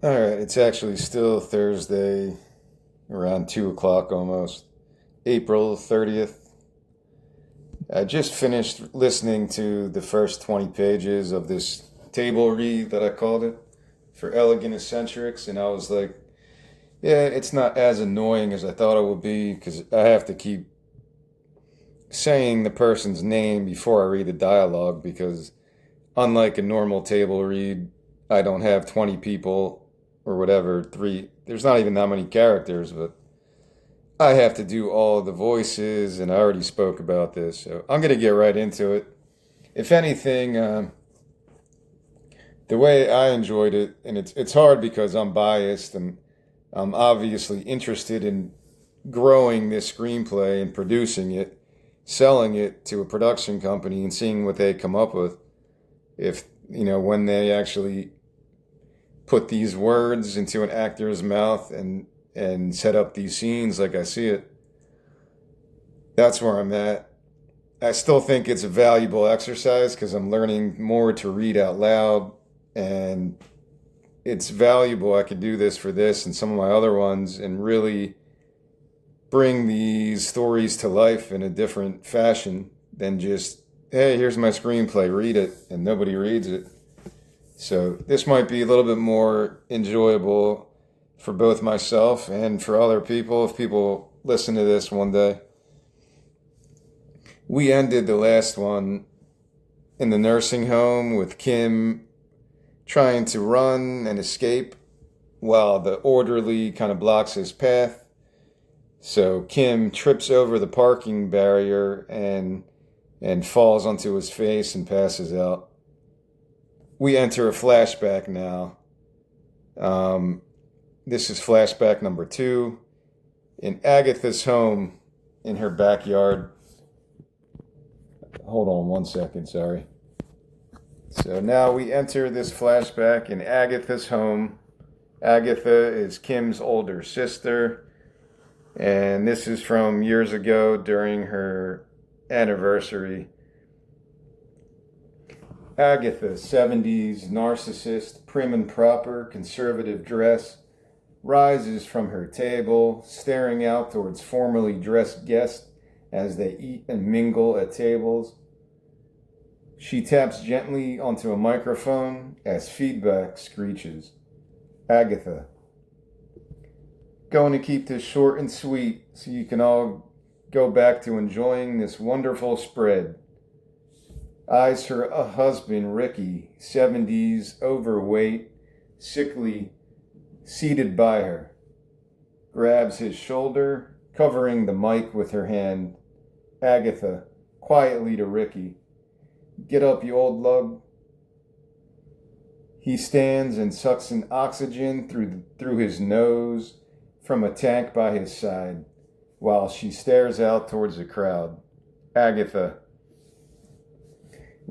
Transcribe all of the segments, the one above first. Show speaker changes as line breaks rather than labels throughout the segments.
All right, it's actually still Thursday, around 2 o'clock almost, April 30th. I just finished listening to the first 20 pages of this table read that I called it for Elegant Eccentrics, and I was like, yeah, it's not as annoying as I thought it would be because I have to keep saying the person's name before I read the dialogue because, unlike a normal table read, I don't have 20 people or whatever, there's not even that many characters, but I have to do all the voices, and I already spoke about this, so I'm going to get right into it. If anything, the way I enjoyed it, and it's hard because I'm biased and I'm obviously interested in growing this screenplay and producing it, selling it to a production company and seeing what they come up with. If, when they actually put these words into an actor's mouth and set up these scenes like I see it, that's where I'm at. I still think it's a valuable exercise because I'm learning more to read out loud, and it's valuable. I could do this for this and some of my other ones and really bring these stories to life in a different fashion than just, hey, here's my screenplay, read it, and nobody reads it. So this might be a little bit more enjoyable for both myself and for other people if people listen to this one day. We ended the last one in the nursing home with Kim trying to run and escape while the orderly kind of blocks his path. So Kim trips over the parking barrier and falls onto his face and passes out. We enter a flashback now. This is flashback number 2 in Agatha's home in her backyard. Hold on one second, sorry. So now we enter this flashback in Agatha's home. Agatha is Kim's older sister, and this is from years ago during her anniversary. Agatha, 70s, narcissist, prim and proper, conservative dress, rises from her table, staring out towards formally dressed guests as they eat and mingle at tables. She taps gently onto a microphone as feedback screeches. Agatha, going to keep this short and sweet so you can all go back to enjoying this wonderful spread. Eyes her husband, Ricky, 70s, overweight, sickly, seated by her. Grabs his shoulder, covering the mic with her hand. Agatha, quietly to Ricky. Get up, you old lug. He stands and sucks in oxygen through his nose from a tank by his side, while she stares out towards the crowd. Agatha.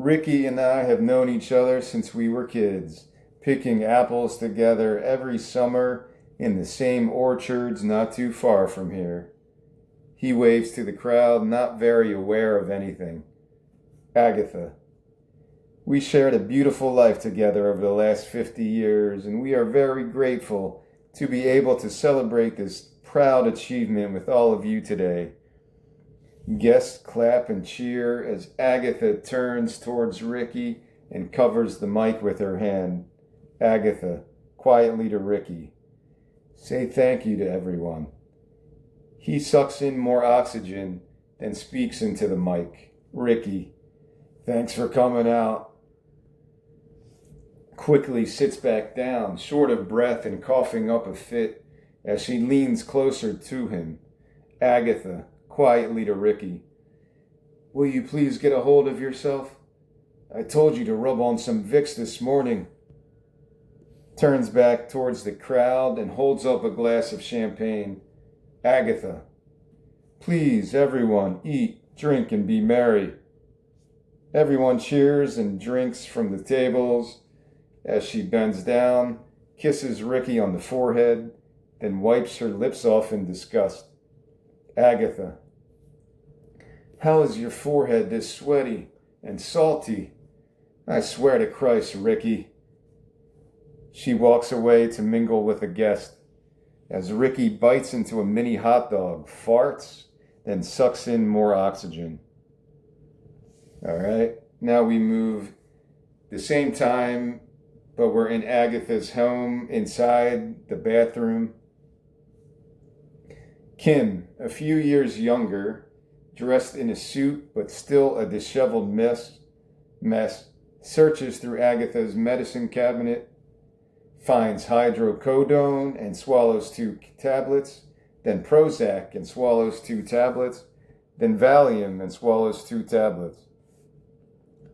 Ricky and I have known each other since we were kids, picking apples together every summer in the same orchards not too far from here. He waves to the crowd, not very aware of anything. Agatha. We shared a beautiful life together over the last 50 years, and we are very grateful to be able to celebrate this proud achievement with all of you today. Guests clap and cheer as Agatha turns towards Ricky and covers the mic with her hand. Agatha, quietly to Ricky. Say thank you to everyone. He sucks in more oxygen, then speaks into the mic. Ricky, thanks for coming out. Quickly sits back down, short of breath and coughing up a fit, as she leans closer to him. Agatha, quietly to Ricky. Will you please get a hold of yourself? I told you to rub on some Vicks this morning. Turns back towards the crowd and holds up a glass of champagne. Agatha. Please, everyone, eat, drink, and be merry. Everyone cheers and drinks from the tables as she bends down, kisses Ricky on the forehead, then wipes her lips off in disgust. Agatha. How is your forehead this sweaty and salty? I swear to Christ, Ricky. She walks away to mingle with a guest as Ricky bites into a mini hot dog, farts, then sucks in more oxygen. All right, now we move the same time, but we're in Agatha's home inside the bathroom. Kim, a few years younger, dressed in a suit but still a disheveled mess, searches through Agatha's medicine cabinet, finds hydrocodone and swallows 2 tablets, then Prozac and swallows 2 tablets, then Valium and swallows 2 tablets.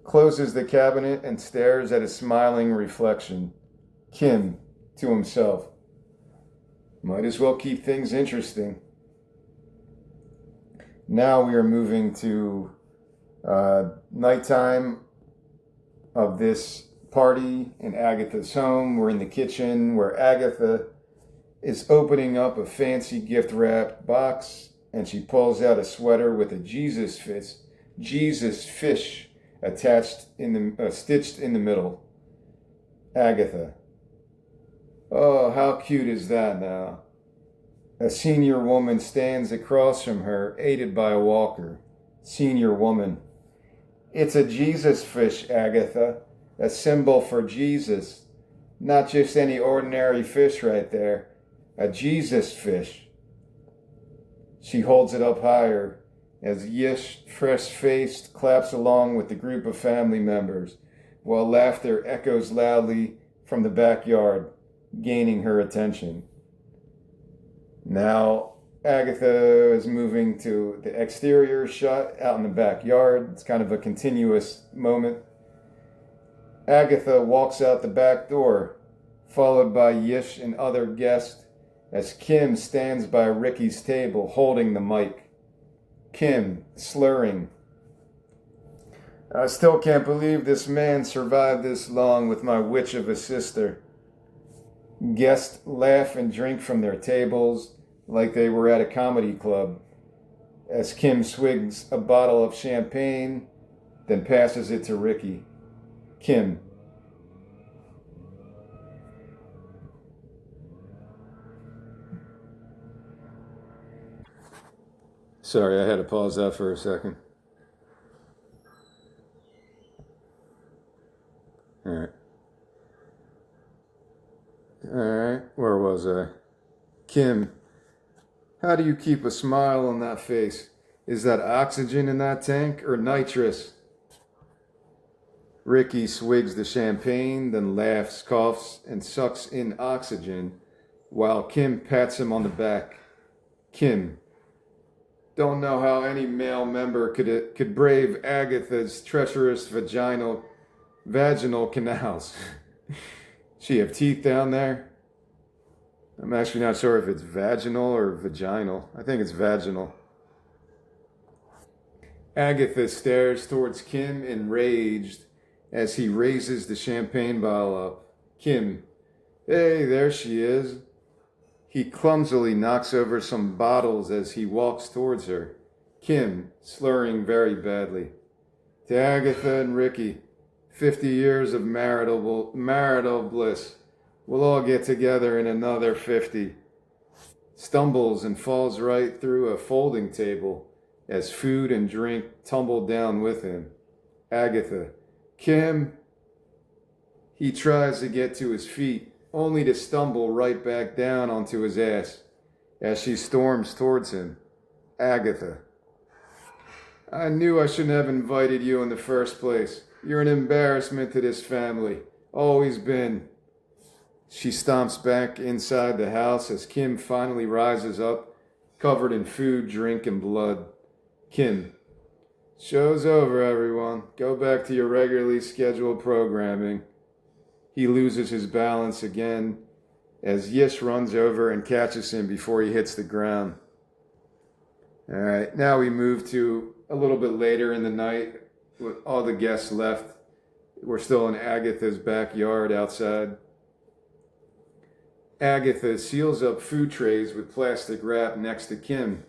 Closes the cabinet and stares at a smiling reflection. Kim, to himself. Might as well keep things interesting. Now we are moving to nighttime of this party in Agatha's home. We're in the kitchen where Agatha is opening up a fancy gift wrapped box, and she pulls out a sweater with a Jesus fish attached stitched in the middle. Agatha. Oh, how cute is that now? A senior woman stands across from her, aided by a walker. Senior woman. It's a Jesus fish, Agatha. A symbol for Jesus. Not just any ordinary fish right there. A Jesus fish. She holds it up higher as Yish, fresh-faced, claps along with the group of family members, while laughter echoes loudly from the backyard, gaining her attention. Now, Agatha is moving to the exterior shot out in the backyard. It's kind of a continuous moment. Agatha walks out the back door, followed by Yish and other guests, as Kim stands by Ricky's table holding the mic. Kim, slurring. I still can't believe this man survived this long with my witch of a sister. Guests laugh and drink from their tables like they were at a comedy club, as Kim swigs a bottle of champagne, then passes it to Ricky. Kim. Sorry, I had to pause that for a second. All right. Where was I? Kim, how do you keep a smile on that face? Is that oxygen in that tank or nitrous? Ricky swigs the champagne, then laughs, coughs, and sucks in oxygen, while Kim pats him on the back. Kim, don't know how any male member could brave Agatha's treacherous vaginal canals. She have teeth down there? I'm actually not sure if it's vaginal or vaginal. I think it's vaginal. Agatha stares towards Kim enraged as he raises the champagne bottle up. Kim, hey, there she is. He clumsily knocks over some bottles as he walks towards her. Kim, slurring very badly. To Agatha and Ricky, 50 years of marital bliss. We'll all get together in another 50. Stumbles and falls right through a folding table as food and drink tumble down with him. Agatha, Kim. He tries to get to his feet, only to stumble right back down onto his ass as she storms towards him. Agatha. I knew I shouldn't have invited you in the first place. You're an embarrassment to this family. Always been. She stomps back inside the house as Kim finally rises up, covered in food, drink, and blood. Kim. Show's over, everyone. Go back to your regularly scheduled programming. He loses his balance again as Yish runs over and catches him before he hits the ground. All right, now we move to a little bit later in the night with all the guests left. We're still in Agatha's backyard outside. Agatha seals up food trays with plastic wrap next to Kim,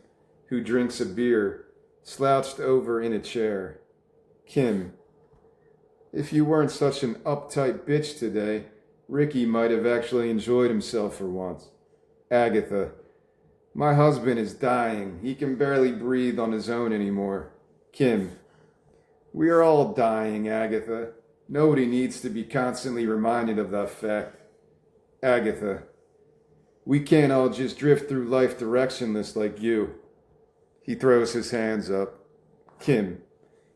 who drinks a beer, slouched over in a chair. Kim. If you weren't such an uptight bitch today, Ricky might have actually enjoyed himself for once. Agatha, my husband is dying. He can barely breathe on his own anymore. Kim, we are all dying, Agatha. Nobody needs to be constantly reminded of that fact. Agatha, we can't all just drift through life directionless like you. He throws his hands up. Kim,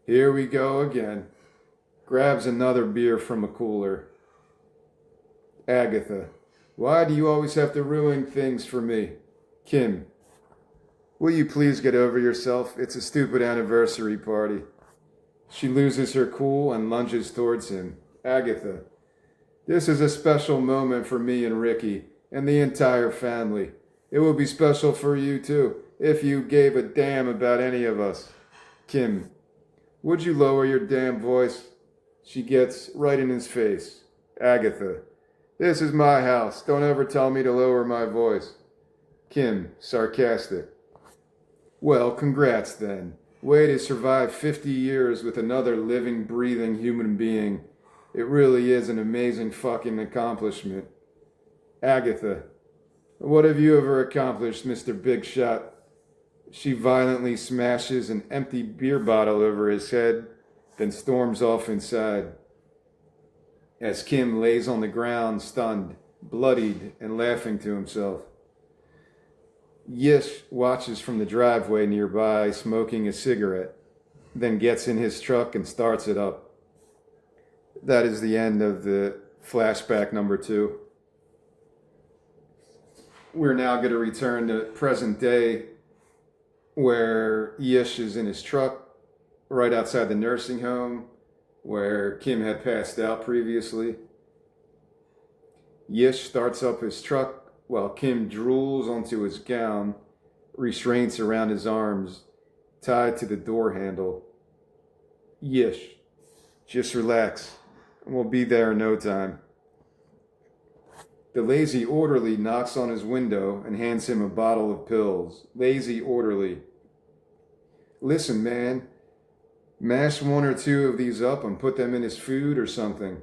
here we go again. Grabs another beer from a cooler. Agatha, why do you always have to ruin things for me? Kim, will you please get over yourself? It's a stupid anniversary party. She loses her cool and lunges towards him. Agatha, this is a special moment for me and Ricky and the entire family. It will be special for you too, if you gave a damn about any of us. Kim, would you lower your damn voice? She gets right in his face. Agatha, this is my house. Don't ever tell me to lower my voice. Kim, sarcastic. Well, congrats then. Way to survive 50 years with another living, breathing human being. It really is an amazing fucking accomplishment. Agatha, what have you ever accomplished, Mr. Big Shot? She violently smashes an empty beer bottle over his head, then storms off inside. As Kim lays on the ground, stunned, bloodied, and laughing to himself. Yish watches from the driveway nearby, smoking a cigarette, then gets in his truck and starts it up. That is the end of the flashback number 2. We're now going to return to present day, where Yish is in his truck right outside the nursing home where Kim had passed out previously. Yish starts up his truck while Kim drools onto his gown, restraints around his arms, tied to the door handle. Yish, just relax. We'll be there in no time. The lazy orderly knocks on his window and hands him a bottle of pills. Lazy orderly. Listen, man. Mash 1 or 2 of these up and put them in his food or something.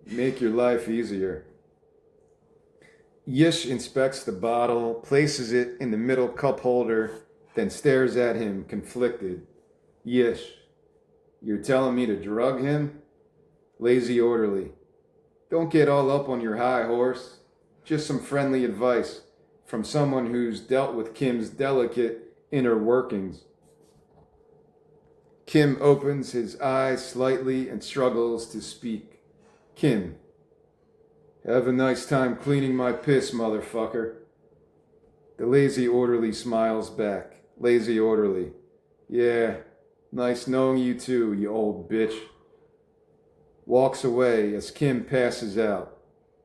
Make your life easier. Yish inspects the bottle, places it in the middle cup holder, then stares at him, conflicted. Yish, you're telling me to drug him? Lazy orderly. Don't get all up on your high horse. Just some friendly advice from someone who's dealt with Kim's delicate inner workings. Kim opens his eyes slightly and struggles to speak. Kim, have a nice time cleaning my piss, motherfucker. The lazy orderly smiles back. Lazy orderly. Yeah, nice knowing you too, you old bitch. Walks away as Kim passes out,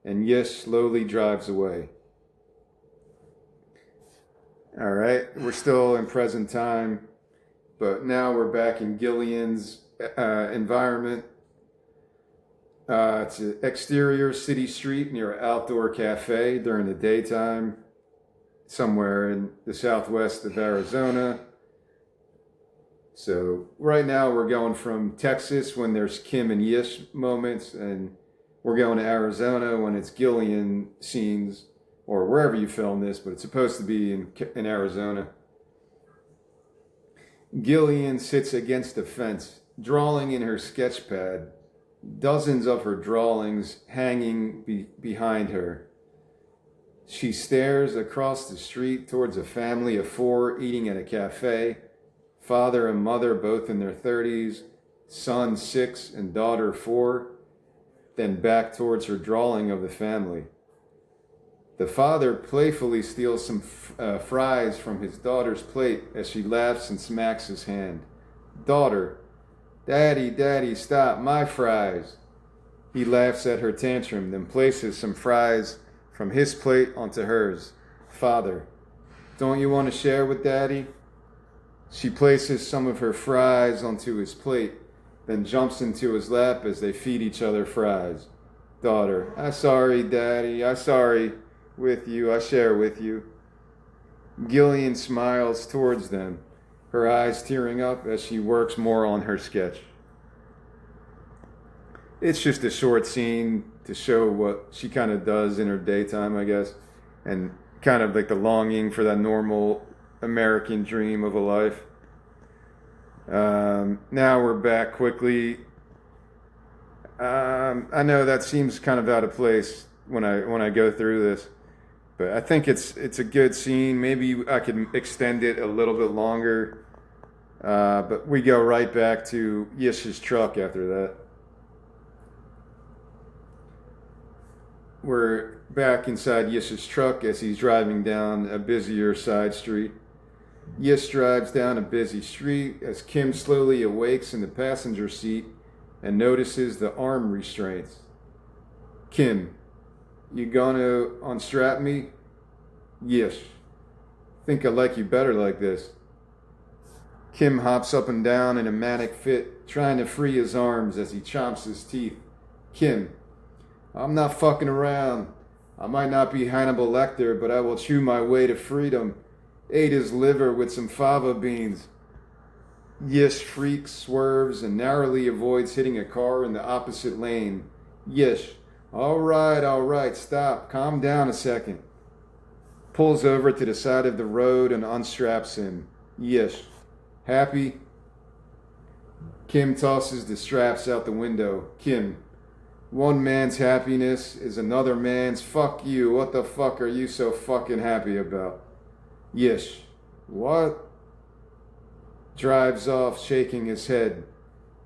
and Yish slowly drives away. All right, we're still in present time, but now we're back in Gillian's environment. It's an exterior city street near an outdoor cafe during the daytime, somewhere in the southwest of Arizona. So right now we're going from Texas when there's Kim and Yish moments, and we're going to Arizona when it's Gillian scenes, or wherever you film this, but it's supposed to be in Arizona. Gillian sits against a fence, drawing in her sketch pad, dozens of her drawings hanging behind her. She stares across the street towards a family of 4 eating at a cafe, father and mother both in their 30s, son 6 and daughter 4, then back towards her drawing of the family. The father playfully steals some fries from his daughter's plate as she laughs and smacks his hand. Daughter, Daddy, Daddy, stop, my fries. He laughs at her tantrum, then places some fries from his plate onto hers. Father, don't you want to share with Daddy? She places some of her fries onto his plate, then jumps into his lap as they feed each other fries. Daughter, I'm sorry, Daddy, I'm sorry with you, I share with you. Gillian smiles towards them, her eyes tearing up as she works more on her sketch. It's just a short scene to show what she kind of does in her daytime, I guess, and kind of like the longing for that normal American dream of a life. Now we're back quickly. I know that seems kind of out of place when I go through this, but I think it's a good scene. Maybe I could extend it a little bit longer. But we go right back to Yish's truck after that. We're back inside Yish's truck as he's driving down a busier side street. Yish drives down a busy street as Kim slowly awakes in the passenger seat and notices the arm restraints. Kim, you gonna unstrap me? Yish, think I like you better like this. Kim hops up and down in a manic fit, trying to free his arms as he chomps his teeth. Kim, I'm not fucking around. I might not be Hannibal Lecter, but I will chew my way to freedom. Ate his liver with some fava beans. Yish freaks, swerves, and narrowly avoids hitting a car in the opposite lane. Yish, all right, stop, calm down a second. Pulls over to the side of the road and unstraps him. Yish, happy? Kim tosses the straps out the window. Kim, one man's happiness is another man's fuck you. What the fuck are you so fucking happy about? Yish, what? Drives off, shaking his head,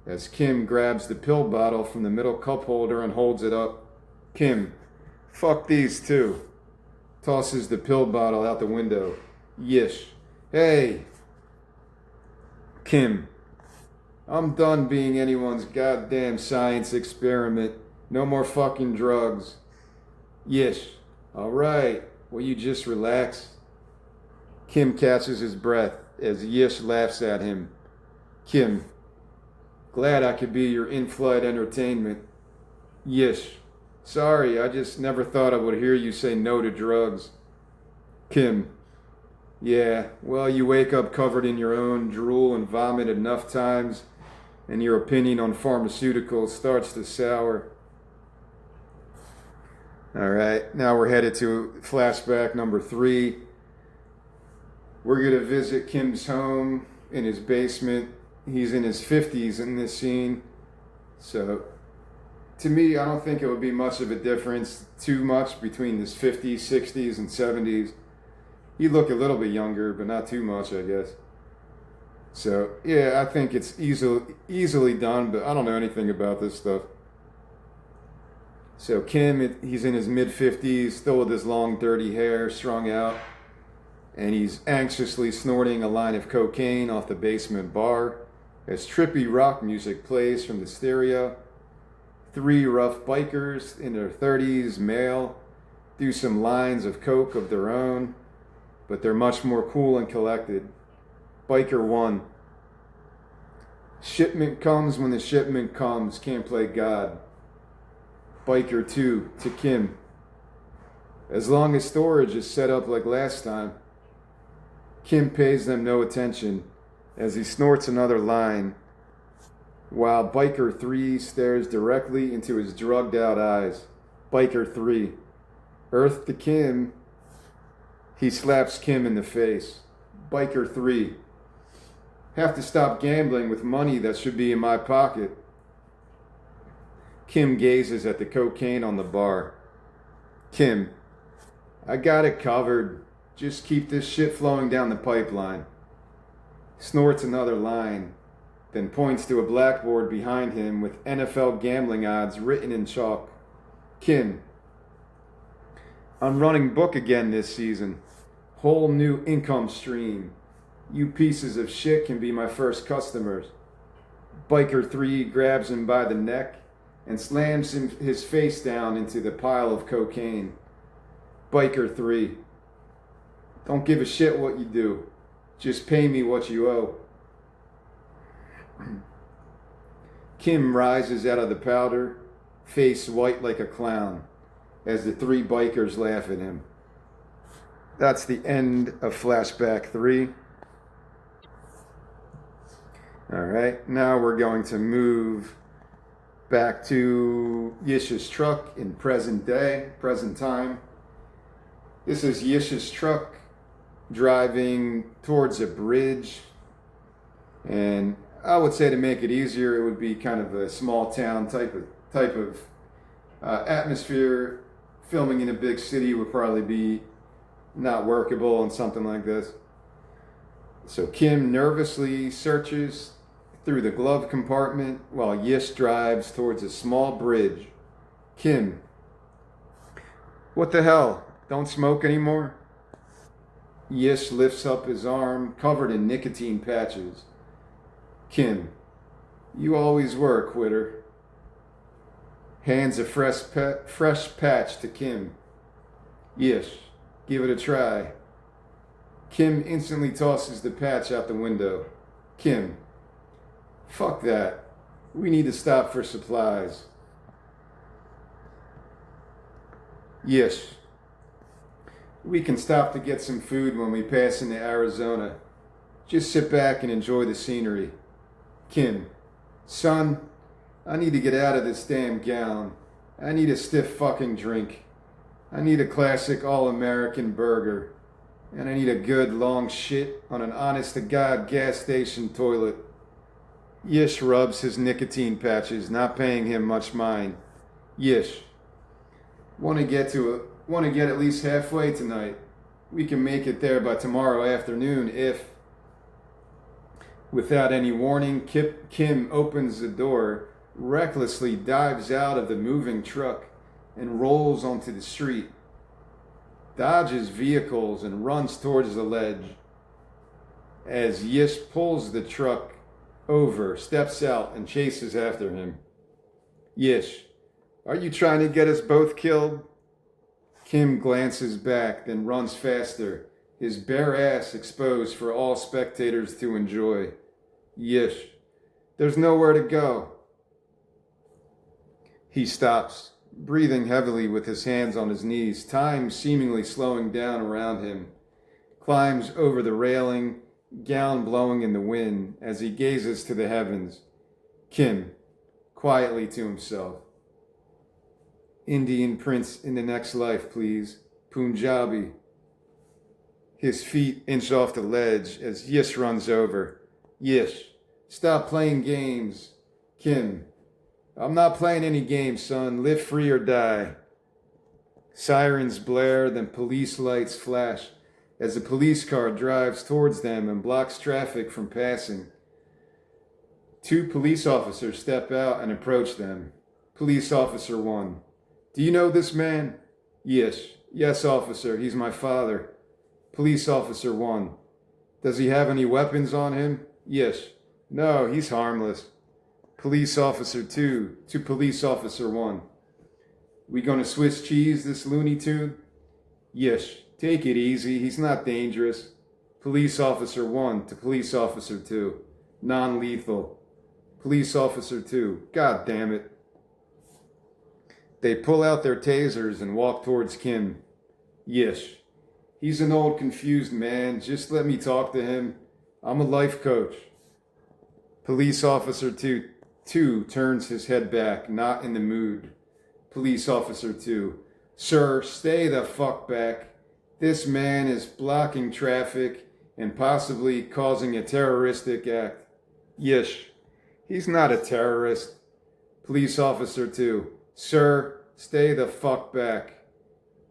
as Kim grabs the pill bottle from the middle cup holder and holds it up. Kim, fuck these two. Tosses the pill bottle out the window. Yish, hey. Kim, I'm done being anyone's goddamn science experiment. No more fucking drugs. Yish, all right, will you just relax? Kim catches his breath as Yish laughs at him. Kim, glad I could be your in-flight entertainment. Yish, sorry, I just never thought I would hear you say no to drugs. Kim, yeah, well, you wake up covered in your own drool and vomit enough times, and your opinion on pharmaceuticals starts to sour. All right, now we're headed to flashback number 3. We're going to visit Kim's home in his basement. He's in his 50s in this scene. So, to me, I don't think it would be much of a difference, too much, between his 50s, 60s, and 70s. He'd look a little bit younger, but not too much, I guess. So, yeah, I think it's easily done, but I don't know anything about this stuff. So, Kim, he's in his mid-50s, still with his long, dirty hair strung out. And he's anxiously snorting a line of cocaine off the basement bar as trippy rock music plays from the stereo. 3 rough bikers in their 30s, male, do some lines of coke of their own, but they're much more cool and collected. Biker 1. Shipment comes when the shipment comes, can't play God. Biker 2, to Kim. As long as storage is set up like last time. Kim pays them no attention as he snorts another line, while Biker 3 stares directly into his drugged out eyes. Biker 3. Earth to Kim. He slaps Kim in the face. Biker 3. Have to stop gambling with money that should be in my pocket. Kim gazes at the cocaine on the bar. Kim, I got it covered. Just keep this shit flowing down the pipeline. Snorts another line, then points to a blackboard behind him with NFL gambling odds written in chalk. Kim, I'm running book again this season. Whole new income stream. You pieces of shit can be my first customers. Biker 3 grabs him by the neck and slams his face down into the pile of cocaine. Biker 3. Don't give a shit what you do. Just pay me what you owe. Kim rises out of the powder, face white like a clown, as the 3 bikers laugh at him. That's the end of flashback 3. All right, now we're going to move Back to Yish's truck in present time. This is Yish's truck driving towards a bridge. And I would say to make it easier, it would be kind of a small town type of atmosphere. Filming in a big city would probably be not workable on something like this. So Kim nervously searches through the glove compartment while Yish drives towards a small bridge. Kim, what the hell? Don't smoke anymore? Yish lifts up his arm, covered in nicotine patches. Kim, you always were a quitter. Hands a fresh patch to Kim. Yish, give it a try. Kim instantly tosses the patch out the window. Kim, fuck that. We need to stop for supplies. Yish, we can stop to get some food when we pass into Arizona. Just sit back and enjoy the scenery. Kim, son, I need to get out of this damn gown. I need a stiff fucking drink. I need a classic all-American burger. And I need a good long shit on an honest-to-God gas station toilet. Yish rubs his nicotine patches, not paying him much mind. Yish, want to get at least halfway tonight. We can make it there by tomorrow afternoon if... Without any warning, Kim opens the door, recklessly dives out of the moving truck, and rolls onto the street. Dodges vehicles and runs towards the ledge. As Yish pulls the truck over, steps out, and chases after him. Yish, are you trying to get us both killed? Kim glances back, then runs faster, his bare ass exposed for all spectators to enjoy. Yish, there's nowhere to go. He stops, breathing heavily with his hands on his knees, time seemingly slowing down around him. Climbs over the railing, gown blowing in the wind as he gazes to the heavens. Kim, quietly to himself. Indian prince in the next life, please. Punjabi. His feet inch off the ledge as Yish runs over. Yish, stop playing games. Kim, I'm not playing any games, son. Live free or die. Sirens blare, then police lights flash as a police car drives towards them and blocks traffic from passing. 2 police officers step out and approach them. Police officer 1. Do you know this man? Yish. Yes, officer. He's my father. Police officer 1. Does he have any weapons on him? Yish. No, he's harmless. Police officer 2 to police officer 1. We gonna Swiss cheese this Looney Tune? Yish. Take it easy. He's not dangerous. Police officer 1 to police officer 2. Non-lethal. Police officer 2. God damn it. They pull out their tasers and walk towards Kim. Yish. He's an old confused man. Just let me talk to him. I'm a life coach. Police officer 2 turns his head back, not in the mood. Police officer 2. Sir, stay the fuck back. This man is blocking traffic and possibly causing a terroristic act. Yish. He's not a terrorist. Police officer 2. Sir, stay the fuck back.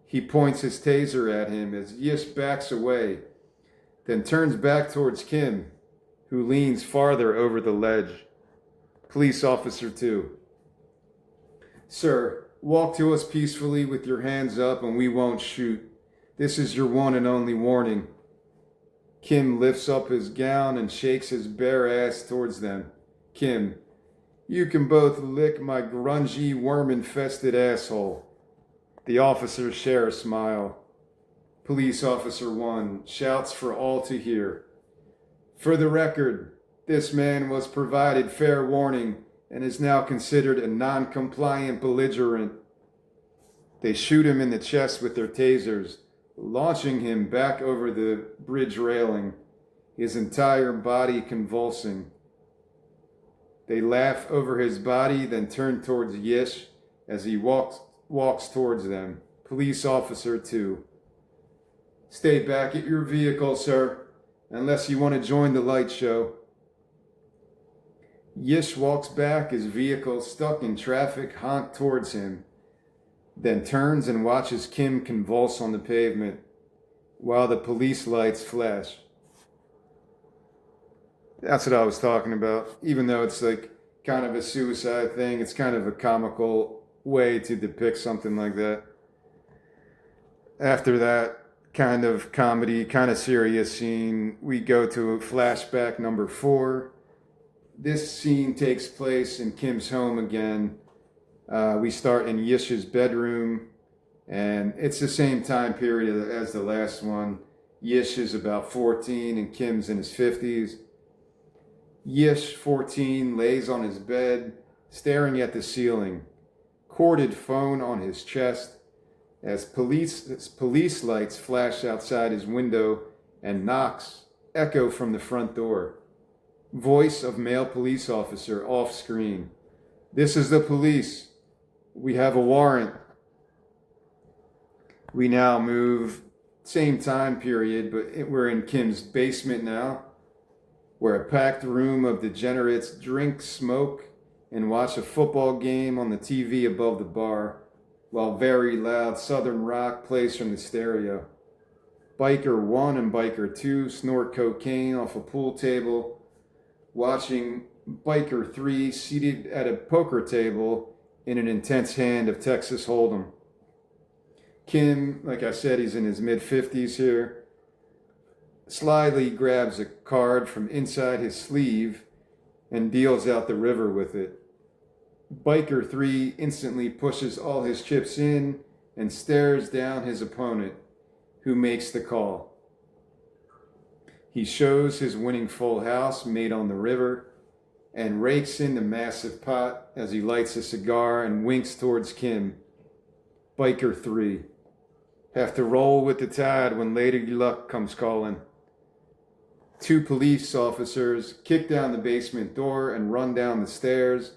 He points his taser at him as Yish backs away, then turns back towards Kim, who leans farther over the ledge. Police officer 2. Sir, walk to us peacefully with your hands up and we won't shoot. This is your one and only warning. Kim lifts up his gown and shakes his bare ass towards them. Kim, you can both lick my grungy, worm-infested asshole. The officers share a smile. Police officer 1 shouts for all to hear. For the record, this man was provided fair warning and is now considered a non-compliant belligerent. They shoot him in the chest with their tasers, launching him back over the bridge railing, his entire body convulsing. They laugh over his body, then turn towards Yish as he walks towards them. Police officer 2. Stay back at your vehicle, sir, unless you want to join the light show. Yish walks back, his vehicle stuck in traffic honked towards him, then turns and watches Kim convulse on the pavement while the police lights flash. That's what I was talking about. Even though it's like kind of a suicide thing, it's kind of a comical way to depict something like that. After that kind of comedy, kind of serious scene, we go to flashback number 4. This scene takes place in Kim's home again. We start in Yish's bedroom, and it's the same time period as the last one. Yish is about 14 and Kim's in his 50s. Yish, 14, lays on his bed, staring at the ceiling, corded phone on his chest, as police lights flash outside his window and knocks echo from the front door. Voice of male police officer off screen. This is the police. We have a warrant. We now move, same time period, but we're in Kim's basement now, where a packed room of degenerates drink, smoke, and watch a football game on the TV above the bar, while very loud southern rock plays from the stereo. Biker 1 and Biker 2 snort cocaine off a pool table, watching Biker 3 seated at a poker table in an intense hand of Texas Hold'em. Kim, like I said, he's in his mid-50s here, slyly grabs a card from inside his sleeve and deals out the river with it. Biker 3 instantly pushes all his chips in and stares down his opponent, who makes the call. He shows his winning full house made on the river and rakes in the massive pot as he lights a cigar and winks towards Kim. Biker 3. Have to roll with the tide when Lady Luck comes calling. 2 police officers kick down the basement door and run down the stairs,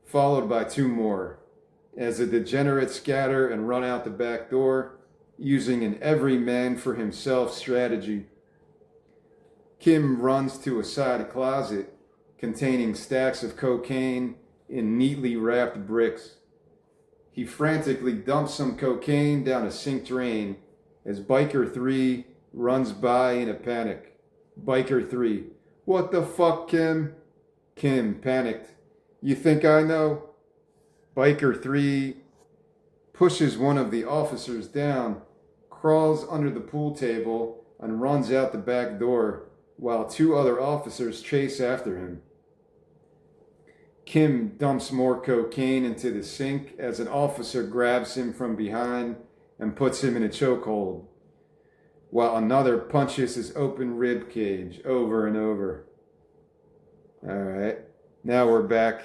followed by 2 more, as the degenerates scatter and run out the back door, using an every man for himself strategy. Kim runs to a side closet containing stacks of cocaine in neatly wrapped bricks. He frantically dumps some cocaine down a sink drain as Biker 3 runs by in a panic. Biker 3. What the fuck, Kim? Kim, panicked. You think I know? Biker 3 pushes one of the officers down, crawls under the pool table, and runs out the back door, while 2 other officers chase after him. Kim dumps more cocaine into the sink as an officer grabs him from behind and puts him in a chokehold, while another punches his open rib cage over and over. All right, now we're back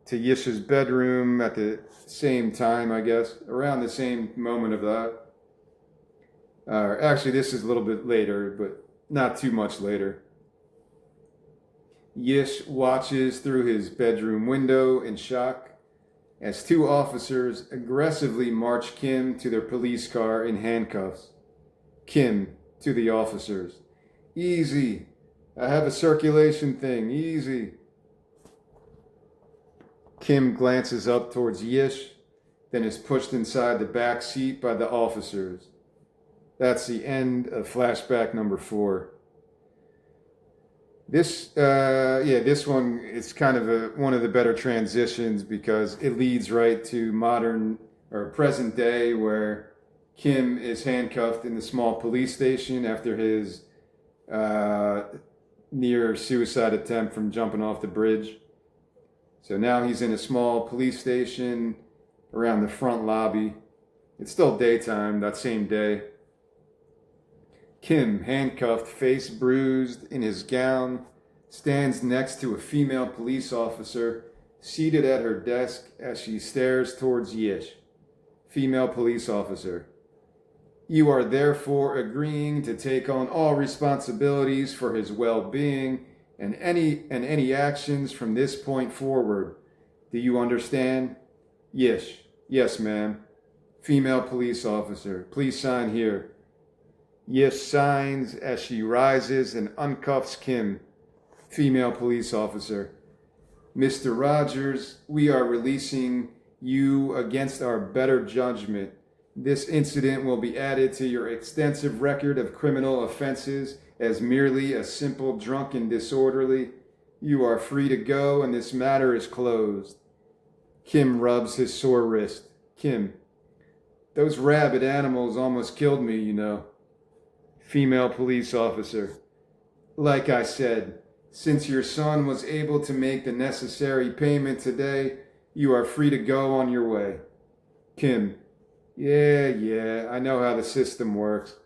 to Yish's bedroom at the same time, I guess, around the same moment of that. Actually, this is a little bit later, but not too much later. Yish watches through his bedroom window in shock as 2 officers aggressively march Kim to their police car in handcuffs. Kim to the officers. Easy. I have a circulation thing. Easy. Kim glances up towards Yish, then is pushed inside the back seat by the officers. That's the end of flashback number 4. This one is kind of one of the better transitions because it leads right to modern or present day where Kim is handcuffed in the small police station after his near suicide attempt from jumping off the bridge. So now he's in a small police station around the front lobby. It's still daytime that same day. Kim, handcuffed, face bruised, in his gown, stands next to a female police officer seated at her desk as she stares towards Yish. Female police officer. You are therefore agreeing to take on all responsibilities for his well-being and any actions from this point forward. Do you understand? Yes. Yes, ma'am. Female police officer, please sign here. Yes signs as she rises and uncuffs Kim. Female police officer. Mr. Rogers, we are releasing you against our better judgment. This incident will be added to your extensive record of criminal offenses as merely a simple drunken disorderly. You are free to go and this matter is closed. Kim rubs his sore wrist. Kim. Those rabid animals almost killed me, you know. Female police officer. Like I said, since your son was able to make the necessary payment today, you are free to go on your way. Kim. Yeah, I know how the system works.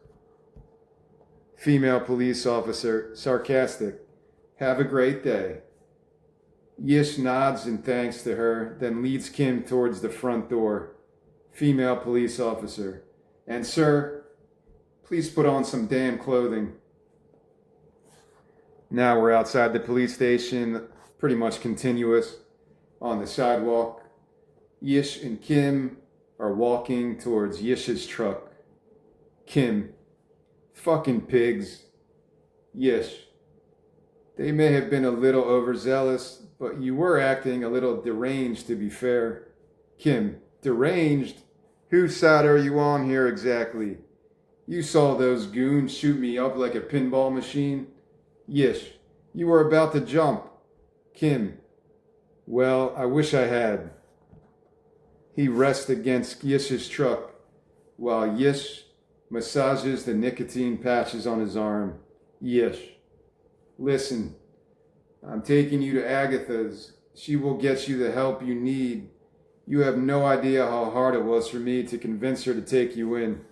Female police officer, sarcastic. Have a great day. Yish nods in thanks to her, then leads Kim towards the front door. Female police officer. And sir, please put on some damn clothing. Now we're outside the police station, pretty much continuous, on the sidewalk. Yish and Kim are walking towards Yish's truck. Kim. Fucking pigs. Yish. They may have been a little overzealous, but you were acting a little deranged to be fair. Kim. Deranged? Whose side are you on here exactly? You saw those goons shoot me up like a pinball machine? Yish. You were about to jump. Kim. Well, I wish I had. He rests against Yish's truck while Yish massages the nicotine patches on his arm. Yish. Listen, I'm taking you to Agatha's. She will get you the help you need. You have no idea how hard it was for me to convince her to take you in.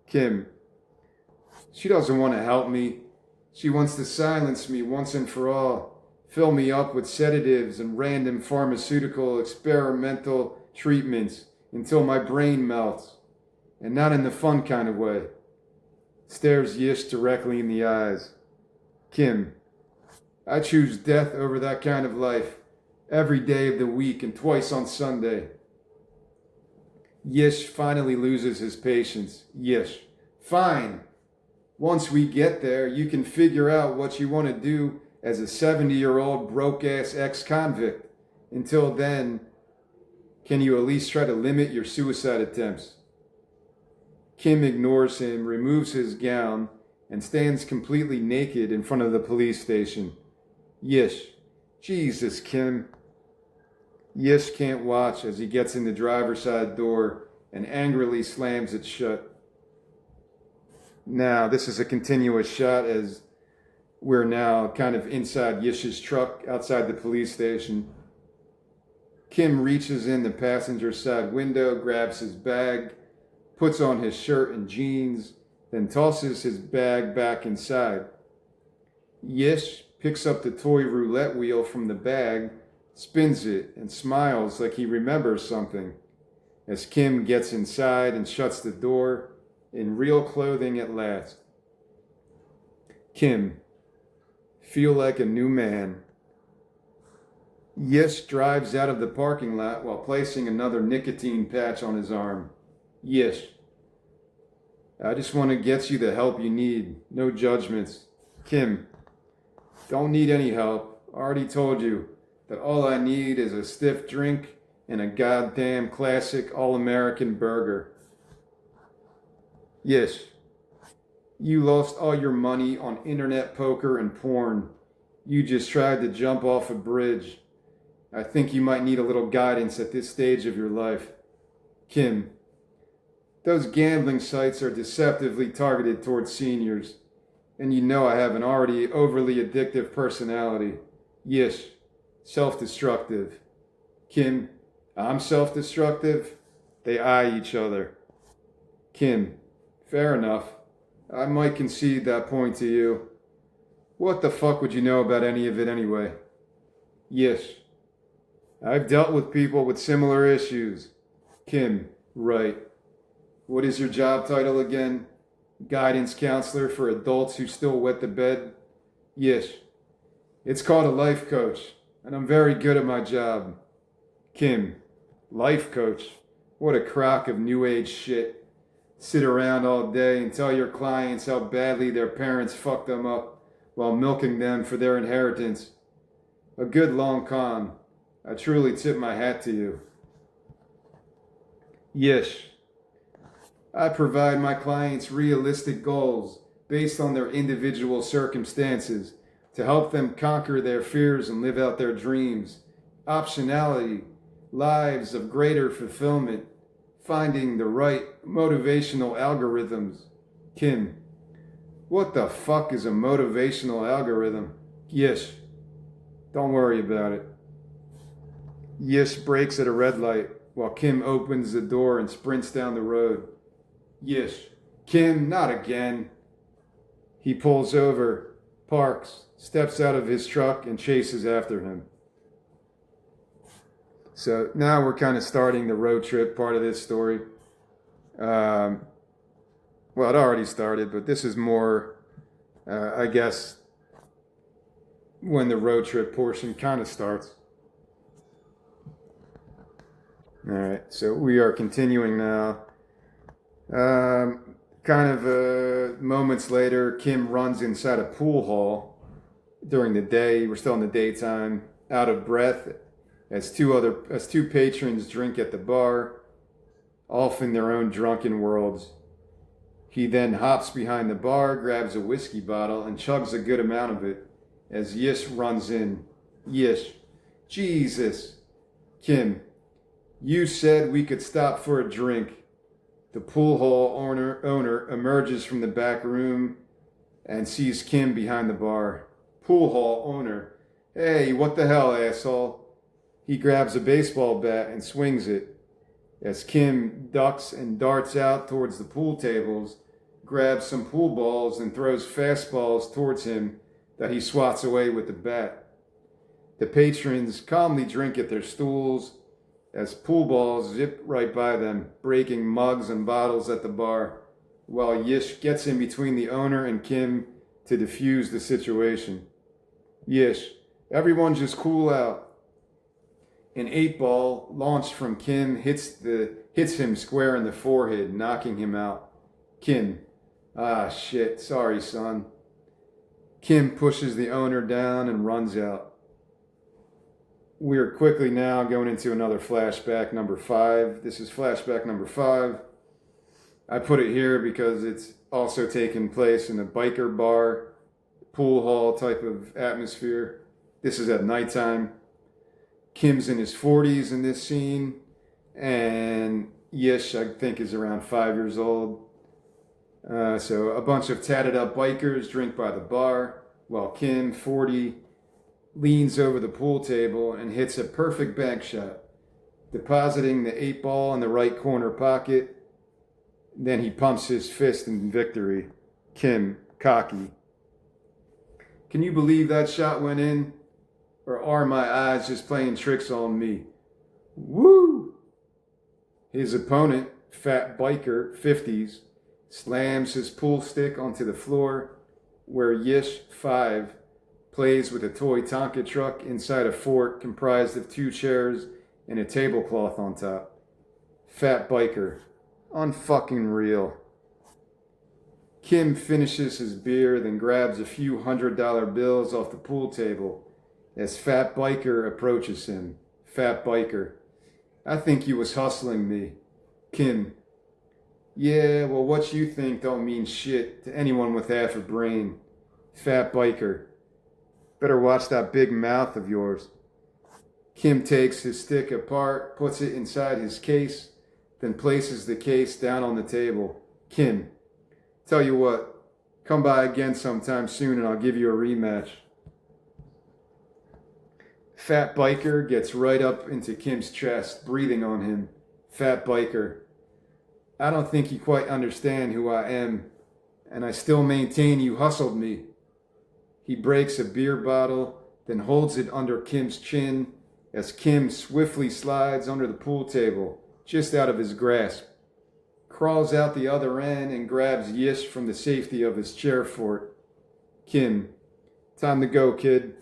Kim. She doesn't want to help me. She wants to silence me once and for all. Fill me up with sedatives and random pharmaceutical experimental treatments until my brain melts. And not in the fun kind of way. Stares Yish directly in the eyes. Kim. I choose death over that kind of life. Every day of the week and twice on Sunday. Yish finally loses his patience. Yish. Fine. Once we get there, you can figure out what you want to do as a 70-year-old broke-ass ex-convict. Until then, can you at least try to limit your suicide attempts? Kim ignores him, removes his gown, and stands completely naked in front of the police station. Yish. Jesus, Kim. Yish can't watch as he gets in the driver's side door and angrily slams it shut. Now, this is a continuous shot as we're now kind of inside Yish's truck outside the police station. Kim reaches in the passenger side window, grabs his bag, puts on his shirt and jeans, then tosses his bag back inside. Yish picks up the toy roulette wheel from the bag, spins it, and smiles like he remembers something as Kim gets inside and shuts the door in real clothing at last. Kim. Feel like a new man. Yish drives out of the parking lot while placing another nicotine patch on his arm. Yish. I just want to get you the help you need. No judgments. Kim. Don't need any help. Already told you that all I need is a stiff drink and a goddamn classic all-American burger. Yish. You lost all your money on internet poker and porn. You just tried to jump off a bridge. I think you might need a little guidance at this stage of your life. Kim. Those gambling sites are deceptively targeted towards seniors. And you know I have an already overly addictive personality. Yish. Self-destructive. Kim. I'm self-destructive? They eye each other. Kim. Fair enough. I might concede that point to you. What the fuck would you know about any of it anyway? Yish. I've dealt with people with similar issues. Kim. Right. What is your job title again? Guidance counselor for adults who still wet the bed? Yish. It's called a life coach, and I'm very good at my job. Kim, life coach? What a crock of new age shit. Sit around all day and tell your clients how badly their parents fucked them up while milking them for their inheritance. A good long con. I truly tip my hat to you. Yish. I provide my clients realistic goals based on their individual circumstances to help them conquer their fears and live out their dreams. Optionality, lives of greater fulfillment, finding the right motivational algorithms. Kim, what the fuck is a motivational algorithm? Yish, don't worry about it. Yish brakes at a red light while Kim opens the door and sprints down the road. Yish, Kim, not again. He pulls over, parks, steps out of his truck, and chases after him. So now we're kind of starting the road trip part of this story. Well, it already started, but this is more, I guess, when the road trip portion kind of starts. All right, so we are continuing now. Moments later, Kim runs inside a pool hall during the day. We're still in the daytime, out of breath, as two patrons drink at the bar, off in their own drunken worlds. He then hops behind the bar, grabs a whiskey bottle, and chugs a good amount of it as Yish runs in. Yish, Jesus. Kim, you said we could stop for a drink. The pool hall owner emerges from the back room and sees Kim behind the bar. Pool hall owner, hey, what the hell, asshole? He grabs a baseball bat and swings it as Kim ducks and darts out towards the pool tables, grabs some pool balls and throws fastballs towards him that he swats away with the bat. The patrons calmly drink at their stools as pool balls zip right by them, breaking mugs and bottles at the bar, while Yish gets in between the owner and Kim to defuse the situation. Yish, everyone just cool out. An 8-ball launched from Kim hits him square in the forehead, knocking him out. Kim, ah shit, sorry son. Kim pushes the owner down and runs out. We're quickly now going into another flashback, number 5. This is flashback number 5. I put it here because it's also taking place in a biker bar, pool hall type of atmosphere. This is at nighttime. Kim's in his 40s in this scene, and Yish, I think, is around 5 years old. So a bunch of tatted up bikers drink by the bar, while Kim, 40, leans over the pool table and hits a perfect bank shot, depositing the 8-ball in the right corner pocket. Then he pumps his fist in victory. Kim, cocky. Can you believe that shot went in? Or are my eyes just playing tricks on me? Woo! His opponent, fat biker, 50s, slams his pool stick onto the floor where Yish, 5, plays with a toy Tonka truck inside a fort comprised of 2 chairs and a tablecloth on top. Fat biker. Unfucking real. Kim finishes his beer, then grabs a few $100 bills off the pool table as Fat Biker approaches him. Fat Biker. I think you was hustling me. Kim. Yeah, well, what you think don't mean shit to anyone with half a brain. Fat Biker. Better watch that big mouth of yours. Kim takes his stick apart, puts it inside his case, then places the case down on the table. Kim. Tell you what, come by again sometime soon and I'll give you a rematch. Fat Biker gets right up into Kim's chest, breathing on him. Fat Biker. I don't think you quite understand who I am, and I still maintain you hustled me. He breaks a beer bottle, then holds it under Kim's chin as Kim swiftly slides under the pool table, just out of his grasp. Crawls out the other end and grabs Yish from the safety of his chair fort. Kim. Time to go, kid.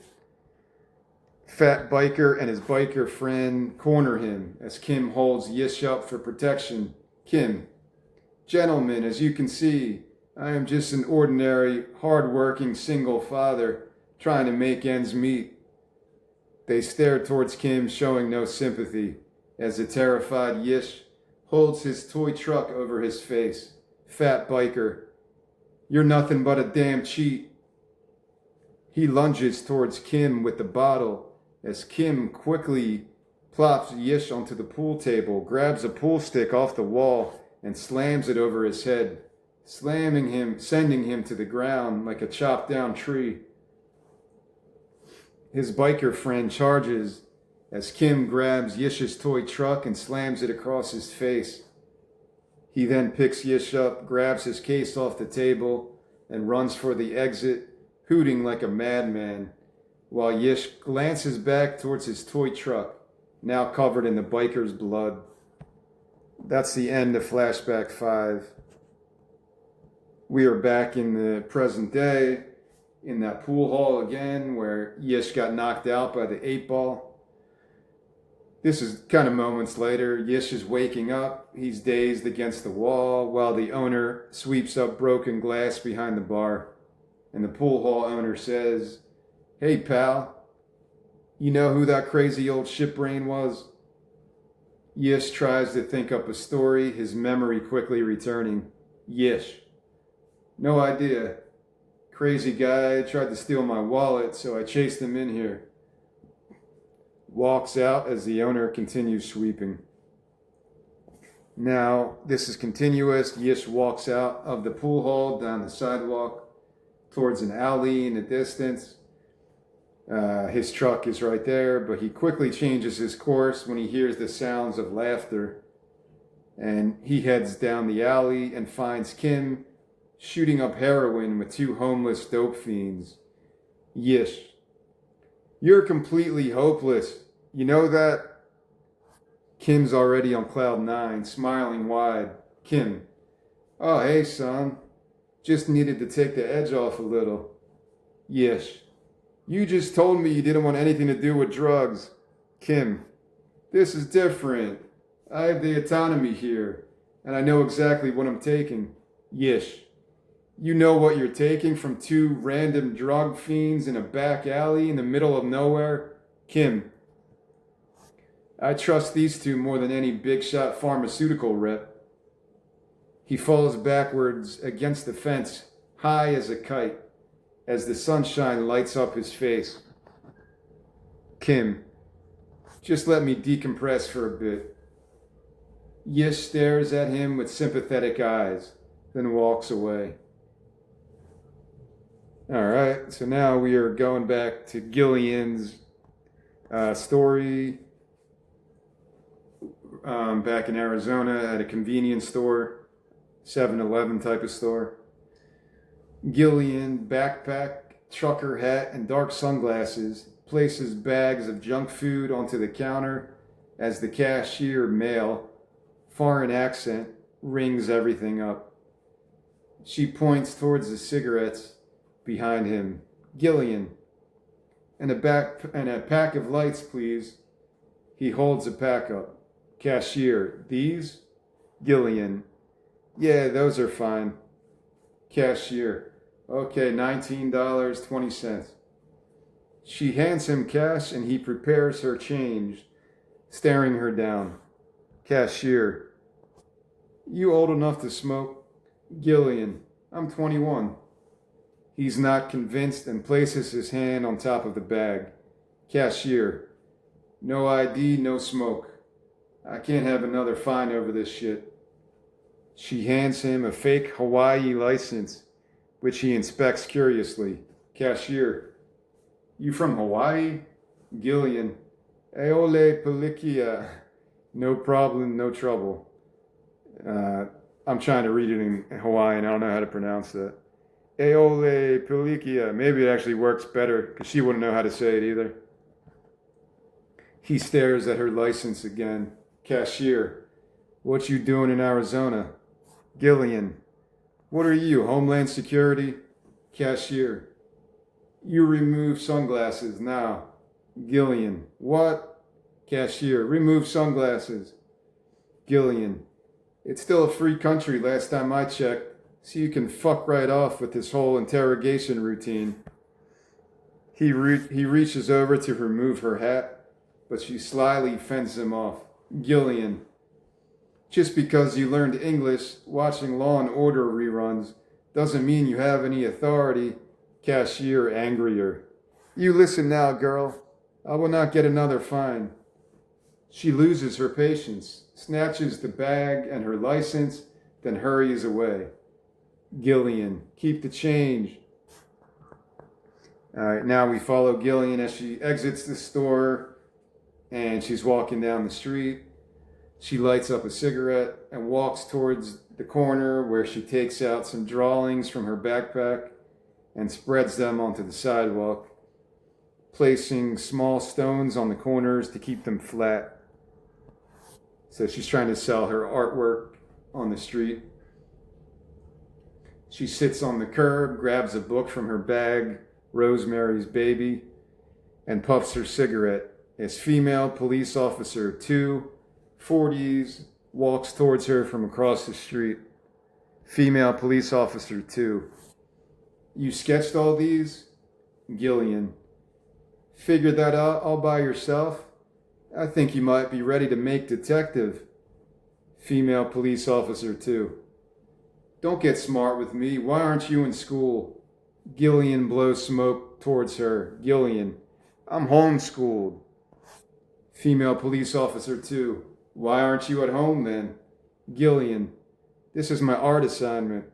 Fat biker and his biker friend corner him as Kim holds Yish up for protection. Kim: "Gentlemen, as you can see, I am just an ordinary, hard-working single father trying to make ends meet." They stare towards Kim, showing no sympathy, as the terrified Yish holds his toy truck over his face. Fat biker: "You're nothing but a damn cheat." He lunges towards Kim with the bottle, as Kim quickly plops Yish onto the pool table, grabs a pool stick off the wall, and slams it over his head, sending him to the ground like a chopped down tree. His biker friend charges as Kim grabs Yish's toy truck and slams it across his face. He then picks Yish up, grabs his case off the table, and runs for the exit, hooting like a madman, while Yish glances back towards his toy truck, now covered in the biker's blood. That's the end of Flashback 5. We are back in the present day, in that pool hall again, where Yish got knocked out by the 8-ball. This is kind of moments later. Yish is waking up. He's dazed against the wall, while the owner sweeps up broken glass behind the bar. And the pool hall owner says, "Hey, pal, you know who that crazy old shitbrain was?" Yish tries to think up a story, his memory quickly returning. Yish: "No idea. Crazy guy tried to steal my wallet, so I chased him in here." Walks out as the owner continues sweeping. Now, this is continuous. Yish walks out of the pool hall down the sidewalk towards an alley in the distance. His truck is right there, but he quickly changes his course when he hears the sounds of laughter. And he heads down the alley and finds Kim shooting up heroin with 2 homeless dope fiends. Yish: "You're completely hopeless. You know that?" Kim's already on cloud 9, smiling wide. Kim: "Oh, hey, son. Just needed to take the edge off a little." Yish: "You just told me you didn't want anything to do with drugs." Kim: "This is different. I have the autonomy here, and I know exactly what I'm taking." Yish: "You know what you're taking from 2 random drug fiends in a back alley in the middle of nowhere?" Kim: "I trust these 2 more than any big shot pharmaceutical rep." He falls backwards against the fence, high as a kite, as the sunshine lights up his face. Kim: "Just let me decompress for a bit." Yish stares at him with sympathetic eyes, then walks away. Alright, so now we are going back to Gillian's story back in Arizona at a convenience store, 7-Eleven type of store. Gillian, backpack, trucker hat, and dark sunglasses, places bags of junk food onto the counter as the cashier, male, foreign accent, rings everything up. She points towards the cigarettes behind him. Gillian: and a pack of lights, please." He holds a pack up. Cashier: "These?" Gillian: "Yeah, those are fine." Cashier: "Okay, $19.20. She hands him cash and he prepares her change, staring her down. Cashier: "You old enough to smoke?" Gillian: "I'm 21. He's not convinced and places his hand on top of the bag. Cashier: "No ID, no smoke. I can't have another fine over this shit." She hands him a fake Hawaii license, which he inspects curiously. Cashier: "You from Hawaii?" Gillian: "Eole Pelikia." No problem, no trouble. I'm trying to read it in Hawaiian. I don't know how to pronounce that. Eole Pelikia. Maybe it actually works better because she wouldn't know how to say it either. He stares at her license again. Cashier: "What you doing in Arizona?" Gillian: "What are you, Homeland Security?" Cashier: "You remove sunglasses now." Gillian. What? Cashier. Remove sunglasses. Gillian. It's still a free country last time I checked, so you can fuck right off with this whole interrogation routine. He reaches over to remove her hat, but she slyly fends him off. Gillian. Just because you learned English watching Law and Order reruns doesn't mean you have any authority. Cashier angrier. You listen now, girl. I will not get another fine. She loses her patience, snatches the bag and her license, then hurries away. Gillian. Keep the change. All right, now we follow Gillian as she exits the store and she's walking down the street. She lights up a cigarette and walks towards the corner where she takes out some drawings from her backpack and spreads them onto the sidewalk, placing small stones on the corners to keep them flat. So she's trying to sell her artwork on the street. She sits on the curb, grabs a book from her bag, Rosemary's Baby, and puffs her cigarette as female police officer 2, 40s, walks towards her from across the street. Female police officer 2. You sketched all these? Gillian. Figured that out all by yourself? I think you might be ready to make detective. Female police officer 2. Don't get smart with me. Why aren't you in school? Gillian blows smoke towards her. Gillian. I'm homeschooled. Female police officer 2. Why aren't you at home then? Gillian. This is my art assignment.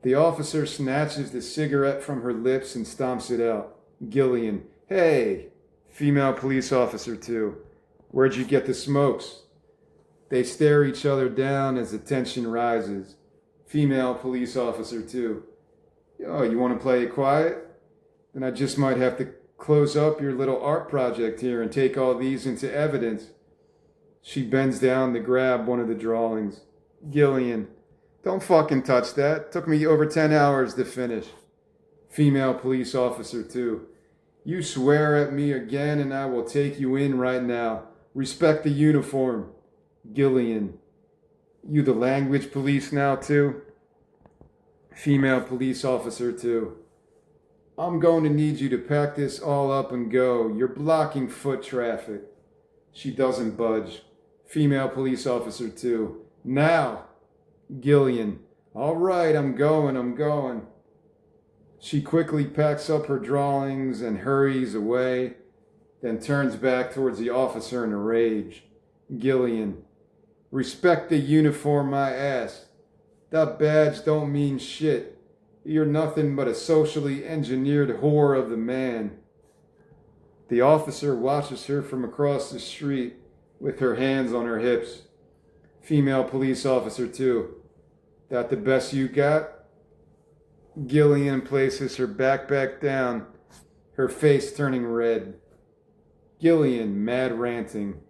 The officer snatches the cigarette from her lips and stomps it out. Gillian. Hey. Female police officer 2. Where'd you get the smokes? They stare each other down as the tension rises. Female police officer 2. Oh, you want to play it quiet? Then I just might have to close up your little art project here and take all these into evidence. She bends down to grab one of the drawings. Gillian. Don't fucking touch that. Took me over 10 hours to finish. Female police officer 2. You swear at me again and I will take you in right now. Respect the uniform. Gillian. You the language police now too? Female police officer 2. I'm going to need you to pack this all up and go. You're blocking foot traffic. She doesn't budge. Female police officer 2. Now. Gillian. All right, I'm going. She quickly packs up her drawings and hurries away, then turns back towards the officer in a rage. Gillian. Respect the uniform, my ass. That badge don't mean shit. You're nothing but a socially engineered whore of the man. The officer watches her from across the street with her hands on her hips. Female police officer 2. That the best you got? Gillian places her backpack down, her face turning red. Gillian, mad ranting.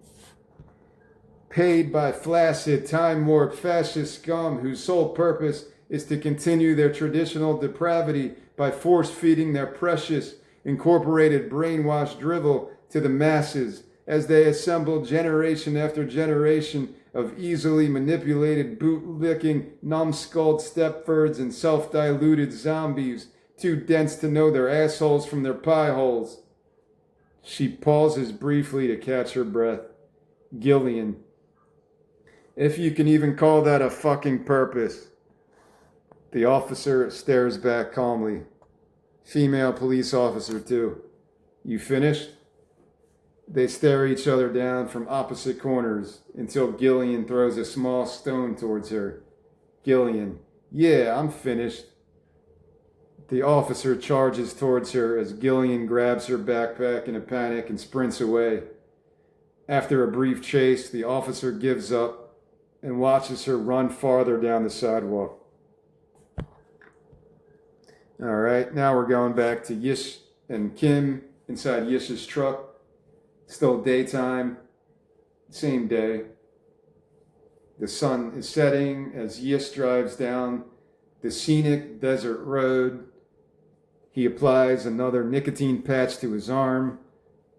Paid by flaccid, time-warped fascist scum whose sole purpose is to continue their traditional depravity by force-feeding their precious, incorporated brainwashed drivel to the masses as they assemble generation after generation of easily manipulated, boot-licking, numbskulled Stepfords and self-diluted zombies, too dense to know their assholes from their pie holes. She pauses briefly to catch her breath. Gillian. If you can even call that a fucking purpose. The officer stares back calmly. Female police officer 2. You finished? They stare each other down from opposite corners until Gillian throws a small stone towards her. Gillian. Yeah, I'm finished. The officer charges towards her as Gillian grabs her backpack in a panic and sprints away. After a brief chase, the officer gives up and watches her run farther down the sidewalk. All right, now we're going back to Yish and Kim inside Yish's truck. Still daytime, same day. The sun is setting as Yish drives down the scenic desert road. He applies another nicotine patch to his arm,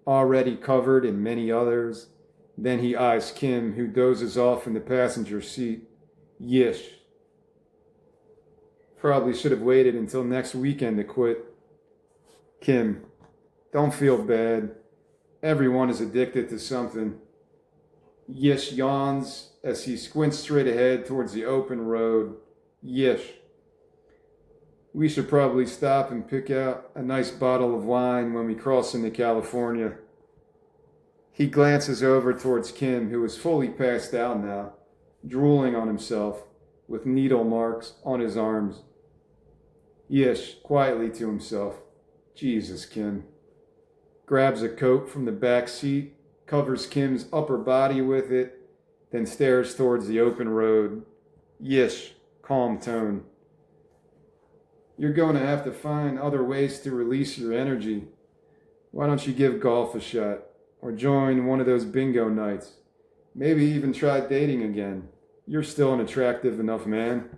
already covered in many others. Then he eyes Kim, who dozes off in the passenger seat. Yish. Probably should have waited until next weekend to quit. Kim. Don't feel bad. Everyone is addicted to something. Yish yawns as he squints straight ahead towards the open road. Yish. We should probably stop and pick out a nice bottle of wine when we cross into California. He glances over towards Kim, who is fully passed out now, drooling on himself, with needle marks on his arms. Yish, quietly to himself. Jesus, Kim. Grabs a coat from the back seat, covers Kim's upper body with it, then stares towards the open road. Yish, calm tone. You're going to have to find other ways to release your energy. Why don't you give golf a shot? Or join one of those bingo nights? Maybe even try dating again. You're still an attractive enough man.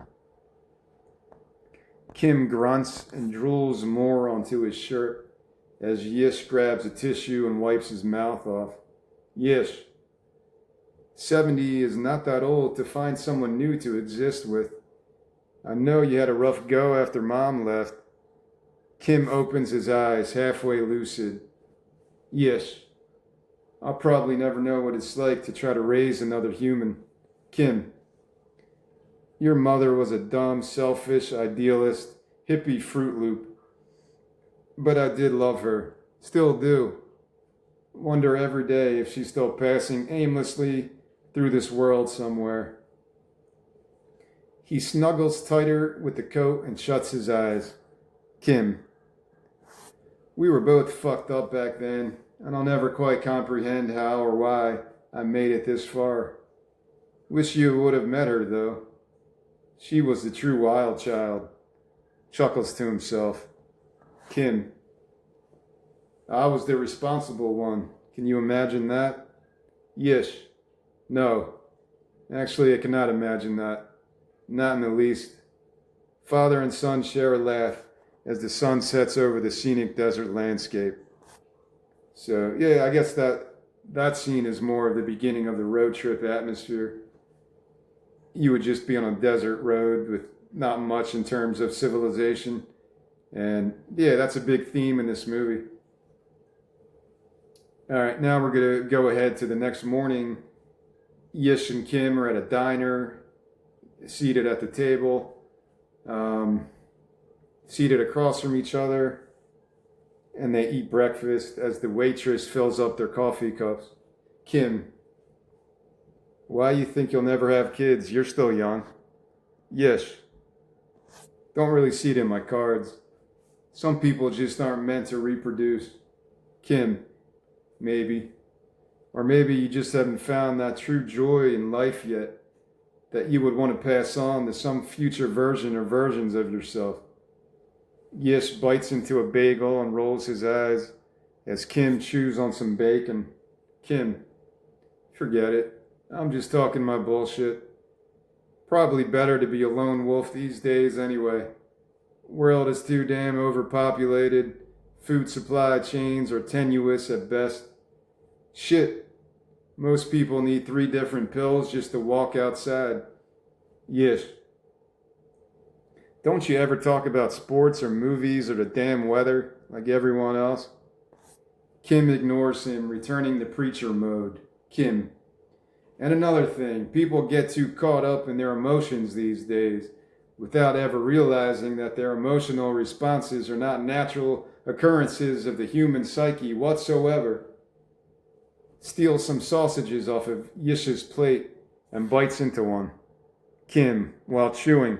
Kim grunts and drools more onto his shirt as Yish grabs a tissue and wipes his mouth off. Yish. 70 is not that old to find someone new to exist with. I know you had a rough go after Mom left. Kim opens his eyes, halfway lucid. Yish. I'll probably never know what it's like to try to raise another human. Kim. Your mother was a dumb, selfish, idealist, hippie Fruit Loop. But I did love her. Still do. Wonder every day if she's still passing aimlessly through this world somewhere. He snuggles tighter with the coat and shuts his eyes. Kim. We were both fucked up back then, and I'll never quite comprehend how or why I made it this far. Wish you would have met her, though. She was the true wild child. Chuckles to himself. Kim. I was the responsible one. Can you imagine that? Yish. No. Actually, I cannot imagine that. Not in the least. Father and son share a laugh as the sun sets over the scenic desert landscape. So, yeah, I guess that scene is more of the beginning of the road trip atmosphere. You would just be on a desert road with not much in terms of civilization. And, yeah, that's a big theme in this movie. All right, now we're going to go ahead to the next morning. Yish and Kim are at a diner, seated at the table, seated across from each other, and they eat breakfast as the waitress fills up their coffee cups. Kim. Why you think you'll never have kids? You're still young. Yish. Don't really see it in my cards. Some people just aren't meant to reproduce. Kim. Maybe. Or maybe you just haven't found that true joy in life yet that you would want to pass on to some future version or versions of yourself. Yish bites into a bagel and rolls his eyes as Kim chews on some bacon. Kim. Forget it. I'm just talking my bullshit. Probably better to be a lone wolf these days anyway. World is too damn overpopulated. Food supply chains are tenuous at best. Shit. Most people need 3 different pills just to walk outside. Yish. Don't you ever talk about sports or movies or the damn weather like everyone else? Kim ignores him, returning to preacher mode. Kim. And another thing, people get too caught up in their emotions these days without ever realizing that their emotional responses are not natural occurrences of the human psyche whatsoever. Steals some sausages off of Yish's plate and bites into one. Kim, while chewing.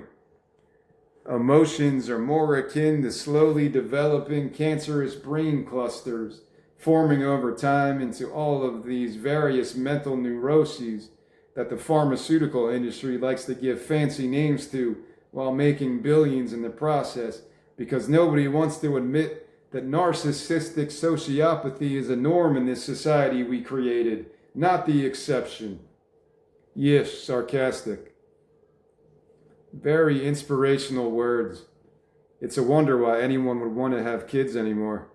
Emotions are more akin to slowly developing cancerous brain clusters, forming over time into all of these various mental neuroses that the pharmaceutical industry likes to give fancy names to while making billions in the process, because nobody wants to admit that narcissistic sociopathy is a norm in this society we created, not the exception. Yish, sarcastic. Very inspirational words. It's a wonder why anyone would want to have kids anymore.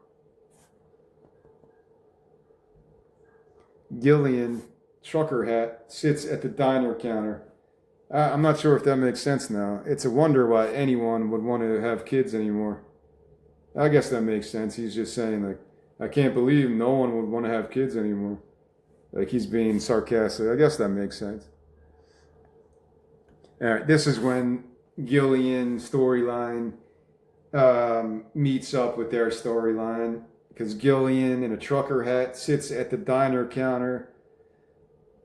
Gillian, trucker hat, sits at the diner counter. I'm not sure if that makes sense now. It's a wonder why anyone would want to have kids anymore. I guess that makes sense. He's just saying, like, I can't believe no one would want to have kids anymore. Like, he's being sarcastic. I guess that makes sense. All right, this is when Gillian's storyline meets up with their storyline, because Gillian in a trucker hat sits at the diner counter,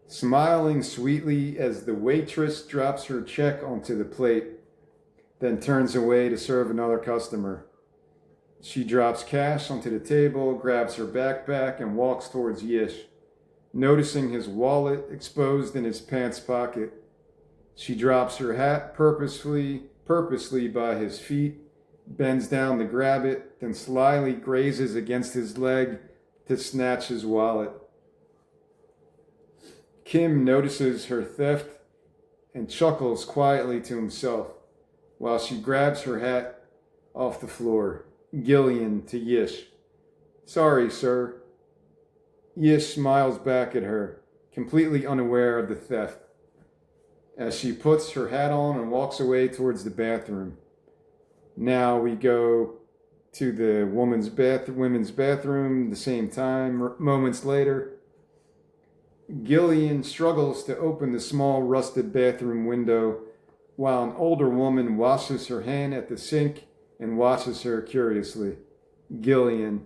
smiling sweetly as the waitress drops her check onto the plate, then turns away to serve another customer. She drops cash onto the table, grabs her backpack, and walks towards Yish, noticing his wallet exposed in his pants pocket. She drops her hat purposely by his feet, bends down to grab it, then slyly grazes against his leg to snatch his wallet. Kim notices her theft and chuckles quietly to himself while she grabs her hat off the floor. Gillian to Yish. Sorry, sir. Yish smiles back at her, completely unaware of the theft, as she puts her hat on and walks away towards the bathroom. Now we go to the women's bathroom, the same time, moments later. Gillian struggles to open the small rusted bathroom window while an older woman washes her hand at the sink and watches her curiously. Gillian,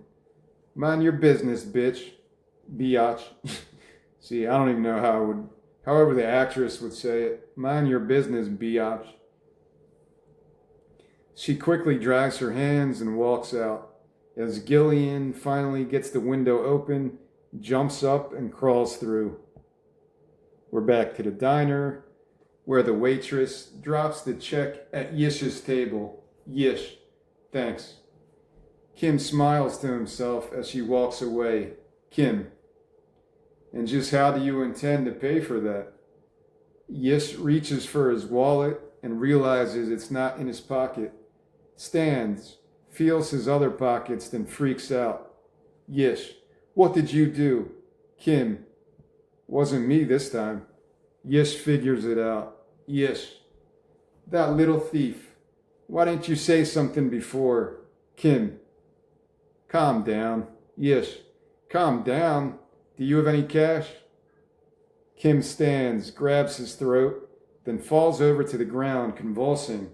mind your business, bitch. Biatch. See, I don't even know how it would, however the actress would say it. Mind your business, biatch. She quickly dries her hands and walks out. As Gillian finally gets the window open, jumps up and crawls through. We're back to the diner, where the waitress drops the check at Yish's table. Yish, thanks. Kim smiles to himself as she walks away. Kim, and just how do you intend to pay for that? Yish reaches for his wallet and realizes it's not in his pocket. Stands, feels his other pockets, then freaks out. Yish, what did you do? Kim, wasn't me this time. Yish figures it out. Yish, that little thief. Why didn't you say something before? Kim, calm down. Yish, calm down. Do you have any cash? Kim stands, grabs his throat, then falls over to the ground, convulsing,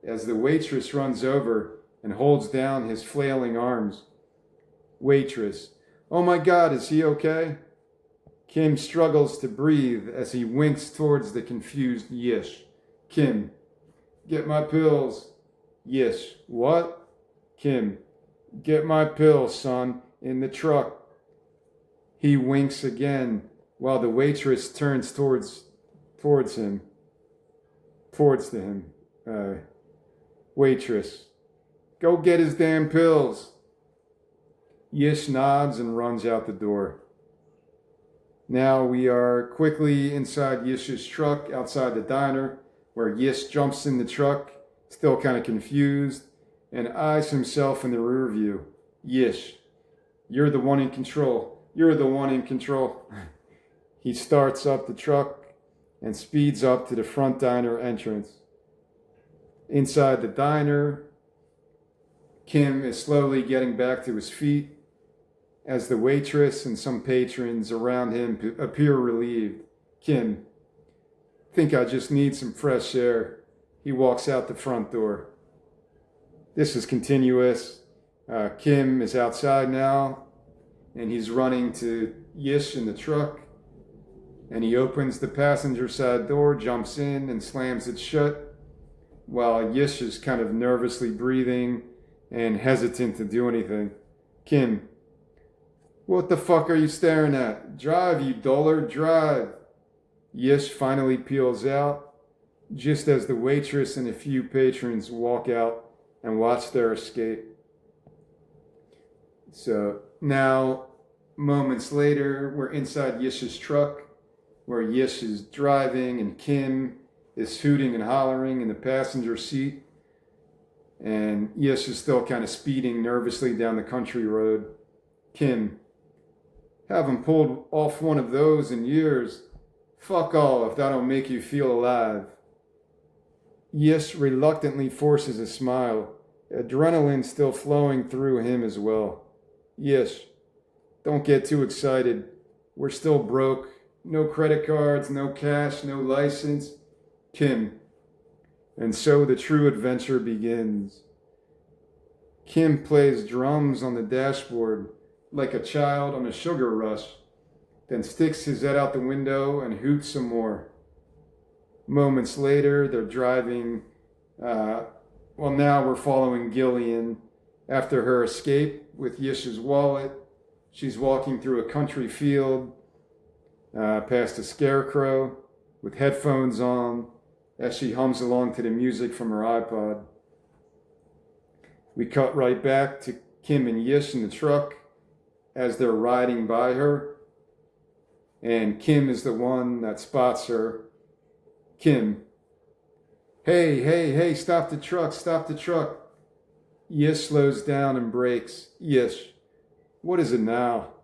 as the waitress runs over and holds down his flailing arms. Waitress, oh my God, is he okay? Kim struggles to breathe as he winks towards the confused Yish. Kim, get my pills. Yish, what? Kim, get my pills, son, in the truck. He winks again while the waitress turns towards him. Waitress, go get his damn pills. Yish nods and runs out the door. Now we are quickly inside Yish's truck outside the diner, where Yish jumps in the truck, still kind of confused, and eyes himself in the rear view. Yish, you're the one in control. You're the one in control. He starts up the truck and speeds up to the front diner entrance. Inside the diner, Kim is slowly getting back to his feet as the waitress and some patrons around him appear relieved. Kim, think I just need some fresh air. He walks out the front door. This is continuous. Kim is outside now, and he's running to Yish in the truck, and he opens the passenger side door, jumps in, and slams it shut, while Yish is kind of nervously breathing and hesitant to do anything. Kim, what the fuck are you staring at? Drive, you dullard, drive. Yish finally peels out, just as the waitress and a few patrons walk out and watch their escape. So now, moments later, we're inside Yish's truck, where Yish is driving and Kim is hooting and hollering in the passenger seat. And Yish is still kind of speeding nervously down the country road. Kim, Haven't pulled off one of those in years. Fuck all if that don't make you feel alive. Yish reluctantly forces a smile, adrenaline still flowing through him as well. Yish, don't get too excited. We're still broke. No credit cards, no cash, no license. Kim. And so the true adventure begins. Kim plays drums on the dashboard like a child on a sugar rush, then sticks his head out the window and hoots some more. Moments later, they're driving. Now we're following Gillian. After her escape with Yish's wallet, she's walking through a country field, past a scarecrow with headphones on as she hums along to the music from her iPod. We cut right back to Kim and Yish in the truck as they're riding by her, and Kim is the one that spots her. Kim. Hey, stop the truck. Yish slows down and brakes. Yish. What is it now?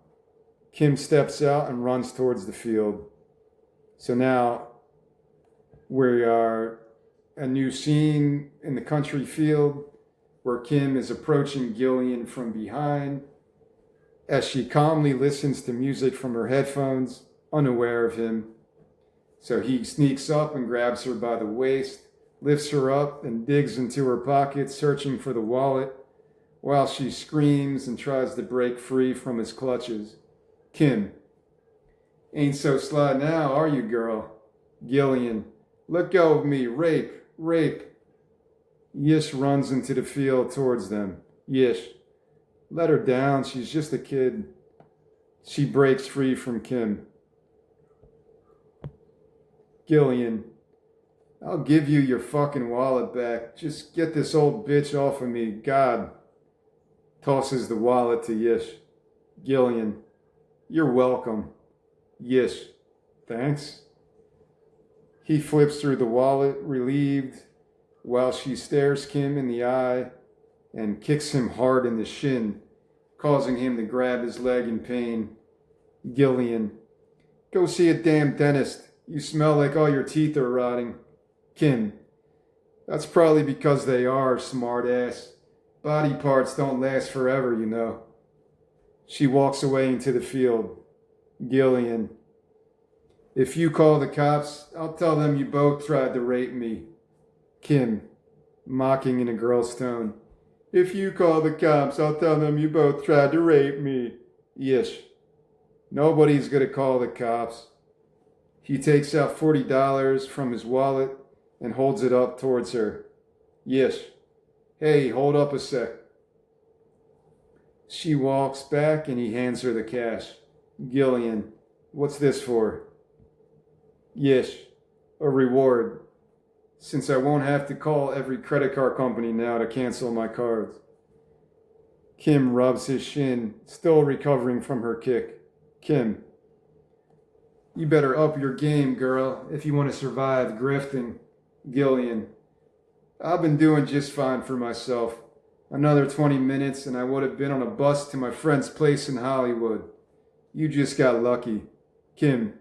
Kim steps out and runs towards the field. So now we are a new scene in the country field where Kim is approaching Gillian from behind as she calmly listens to music from her headphones, unaware of him. So he sneaks up and grabs her by the waist, lifts her up and digs into her pocket, searching for the wallet, while she screams and tries to break free from his clutches. Kim. Ain't so sly now, are you, girl? Gillian. Let go of me. Rape. Yish runs into the field towards them. Yish. Let her down. She's just a kid. She breaks free from Kim. Gillian. I'll give you your fucking wallet back. Just get this old bitch off of me. God. Tosses the wallet to Yish. Gillian. You're welcome. Yish. Thanks. He flips through the wallet, relieved, while she stares Kim in the eye and kicks him hard in the shin, causing him to grab his leg in pain. Gillian. Go see a damn dentist. You smell like all your teeth are rotting. Kim. That's probably because they are, smart ass. Body parts don't last forever, you know. She walks away into the field. Gillian. If you call the cops, I'll tell them you both tried to rape me. Kim. Mocking in a girl's tone. If you call the cops, I'll tell them you both tried to rape me. Yish. Nobody's gonna call the cops. He takes out $40 from his wallet and holds it up towards her. Yish. Hey, hold up a sec. She walks back and he hands her the cash. Gillian. What's this for? Yish. A reward. Since I won't have to call every credit card company now to cancel my cards. Kim rubs his shin, still recovering from her kick. Kim. You better up your game, girl, if you want to survive grifting. Gillian. I've been doing just fine for myself. Another 20 minutes and I would have been on a bus to my friend's place in Hollywood. You just got lucky. Kim.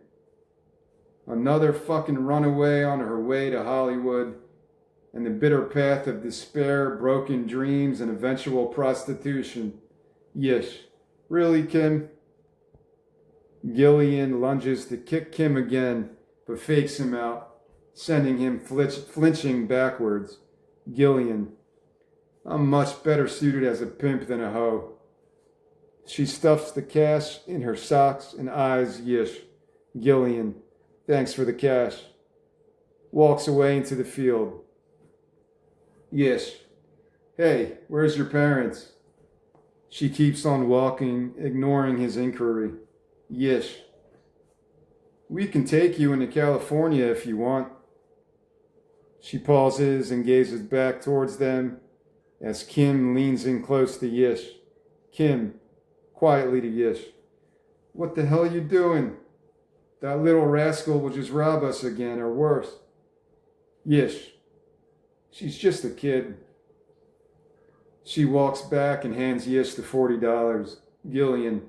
Another fucking runaway on her way to Hollywood and the bitter path of despair, broken dreams, and eventual prostitution. Yish. Really, Kim? Gillian lunges to kick Kim again, but fakes him out, sending him flinching backwards. Gillian. I'm much better suited as a pimp than a hoe. She stuffs the cash in her socks and eyes Yish. Gillian. Thanks for the cash. Walks away into the field. Yish. Hey, where's your parents? She keeps on walking, ignoring his inquiry. Yish. We can take you into California if you want. She pauses and gazes back towards them as Kim leans in close to Yish. Kim, quietly to Yish. What the hell are you doing? That little rascal will just rob us again, or worse. Yish. She's just a kid. She walks back and hands Yish the $40. Gillian.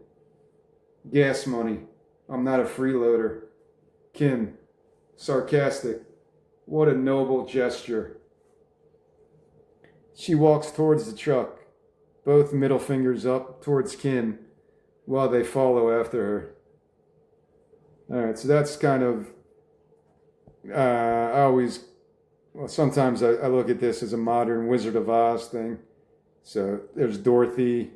Gas money. I'm not a freeloader. Kim, sarcastic. What a noble gesture. She walks towards the truck, both middle fingers up towards Kim, while they follow after her. Alright, so that's kind of, sometimes I look at this as a modern Wizard of Oz thing. So there's Dorothy,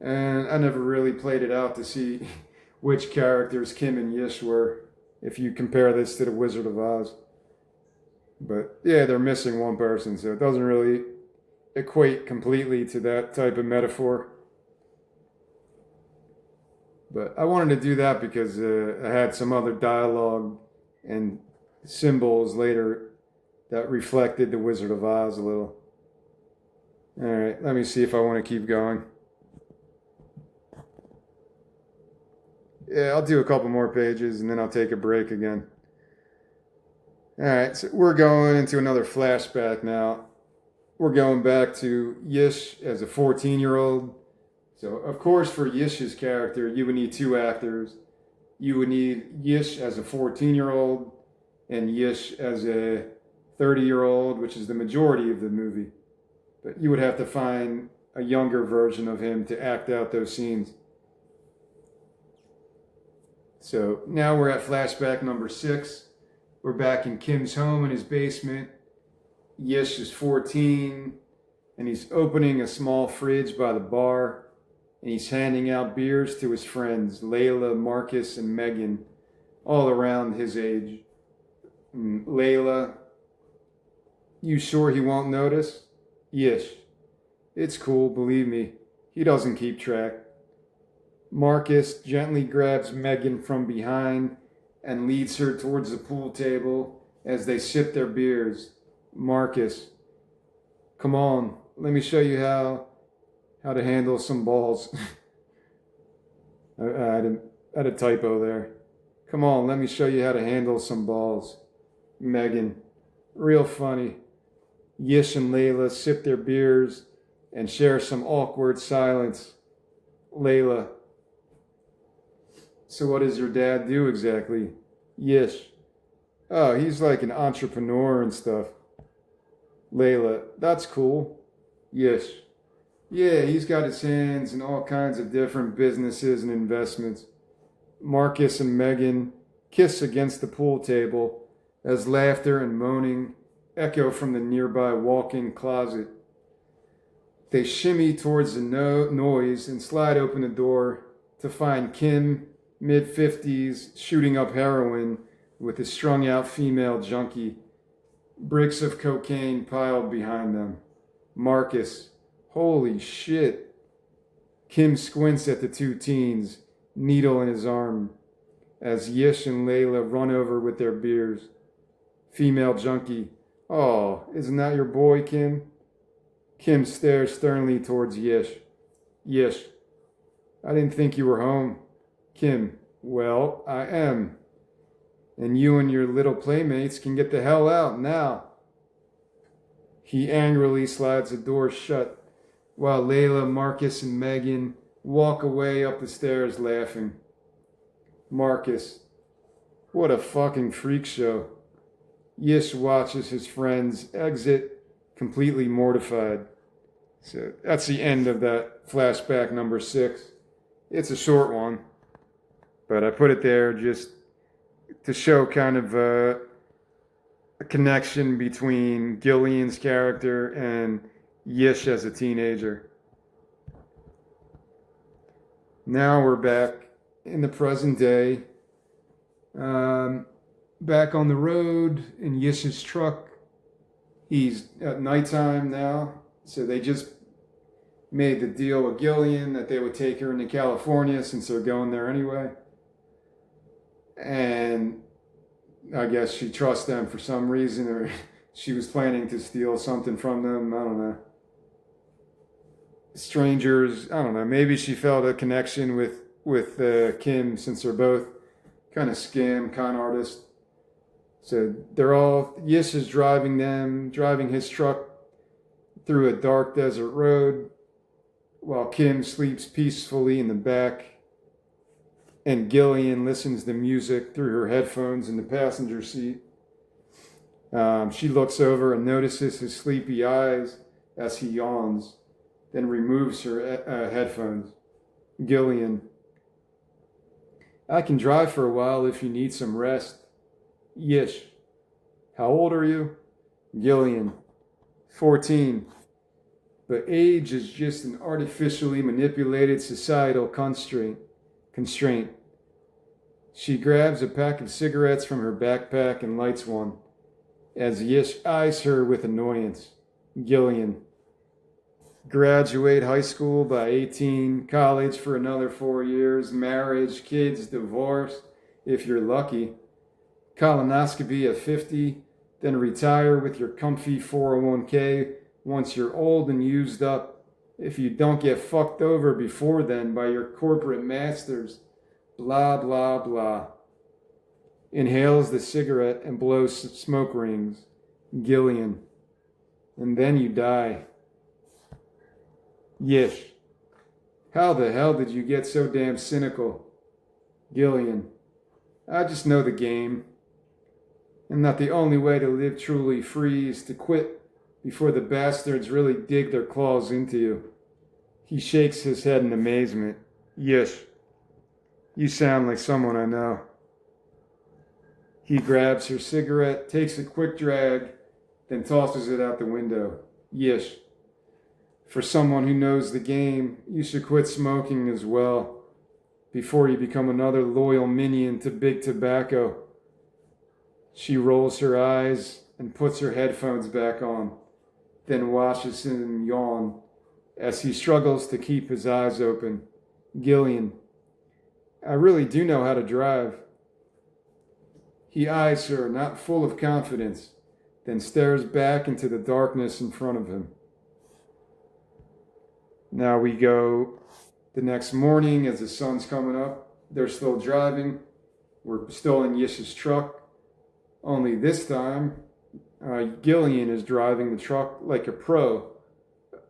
and I never really played it out to see which characters Kim and Yish were, if you compare this to the Wizard of Oz. But yeah, they're missing one person, so it doesn't really equate completely to that type of metaphor. But I wanted to do that because I had some other dialogue and symbols later that reflected the Wizard of Oz a little. All right, let me see if I want to keep going. Yeah, I'll do a couple more pages and then I'll take a break again. All right, so we're going into another flashback now. We're going back to Yish as a 14-year-old. So, of course, for Yish's character, you would need two actors. You would need Yish as a 14-year-old and Yish as a 30-year-old, which is the majority of the movie. But you would have to find a younger version of him to act out those scenes. So now we're at flashback number 6. We're back in Kim's home in his basement. Yish is 14, and he's opening a small fridge by the bar, and he's handing out beers to his friends, Layla, Marcus, and Megan, all around his age. Layla, you sure he won't notice? Yish, it's cool, believe me. He doesn't keep track. Marcus gently grabs Megan from behind and leads her towards the pool table as they sip their beers. Marcus, come on, let me show you how to handle some balls. I had a typo there. Come on, let me show you how to handle some balls. Megan, real funny. Yish and Layla sip their beers and share some awkward silence. Layla, so what does your dad do exactly? Yish, oh, he's like an entrepreneur and stuff. Layla, that's cool. Yish, yeah, he's got his hands in all kinds of different businesses and investments. Marcus and Megan kiss against the pool table as laughter and moaning echo from the nearby walk-in closet. They shimmy towards the noise and slide open the door to find Kim, mid-50s, shooting up heroin with a strung-out female junkie. Bricks of cocaine piled behind them. Marcus, holy shit. Kim squints at the two teens, needle in his arm, as Yish and Layla run over with their beers. Female junkie, oh, isn't that your boy, Kim? Kim stares sternly towards Yish. Yish, I didn't think you were home. Kim, well, I am. And you and your little playmates can get the hell out now. He angrily slides the door shut, while Layla, Marcus, and Megan walk away up the stairs laughing. Marcus, what a fucking freak show. Yish watches his friends exit, completely mortified. So that's the end of that flashback number 6. It's a short one, but I put it there just to show kind of a connection between Gillian's character and Yish as a teenager. Now we're back in the present day, back on the road in Yish's truck. He's at nighttime now, so they just made the deal with Gillian that they would take her into California since they're going there anyway. And I guess she trusts them for some reason, or she was planning to steal something from them. I don't know. Strangers, I don't know. Maybe she felt a connection with Kim since they're both kind of scam con artists. So they're all, Yish is driving his truck through a dark desert road while Kim sleeps peacefully in the back. And Gillian listens to music through her headphones in the passenger seat. She looks over and notices his sleepy eyes as he yawns, then removes her headphones. Gillian: I can drive for a while if you need some rest. Yish: How old are you? Gillian: 14. But age is just an artificially manipulated societal constraint. She grabs a pack of cigarettes from her backpack and lights one, as Yish eyes her with annoyance. Gillian: Graduate high school by 18, college for another 4 years, marriage, kids, divorce, if you're lucky. Colonoscopy at 50, then retire with your comfy 401k once you're old and used up, if you don't get fucked over before then by your corporate masters. Blah, blah, blah. Inhales the cigarette and blows smoke rings. Gillian: And then you die. Yish: How the hell did you get so damn cynical? Gillian: I just know the game. And that the only way to live truly free is to quit before the bastards really dig their claws into you. He shakes his head in amazement. Yish: You sound like someone I know. He grabs her cigarette, takes a quick drag, then tosses it out the window. Yish: For someone who knows the game, you should quit smoking as well, before you become another loyal minion to big tobacco. She rolls her eyes and puts her headphones back on, then watches him yawn as he struggles to keep his eyes open. Gillian: I really do know how to drive. He eyes her, not full of confidence, then stares back into the darkness in front of him. Now we go the next morning as the sun's coming up. They're still driving. We're still in Yish's truck. Only this time, Gillian is driving the truck like a pro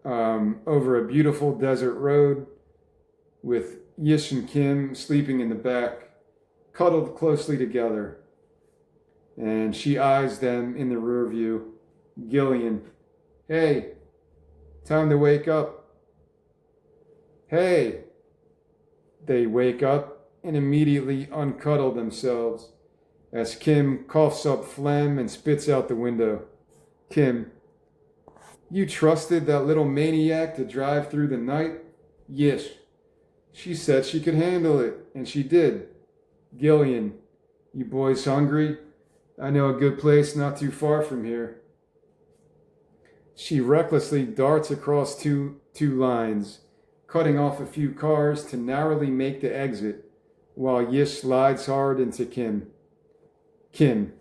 over a beautiful desert road with Yish and Kim sleeping in the back, cuddled closely together. And she eyes them in the rear view. Gillian: Hey, time to wake up. Hey. They wake up and immediately uncuddle themselves as Kim coughs up phlegm and spits out the window. Kim: You trusted that little maniac to drive through the night? Yish: She said she could handle it, and she did. Gillian: You boys hungry? I know a good place not too far from here. She recklessly darts across two lines, cutting off a few cars to narrowly make the exit, while Yish slides hard into Kim. Kim: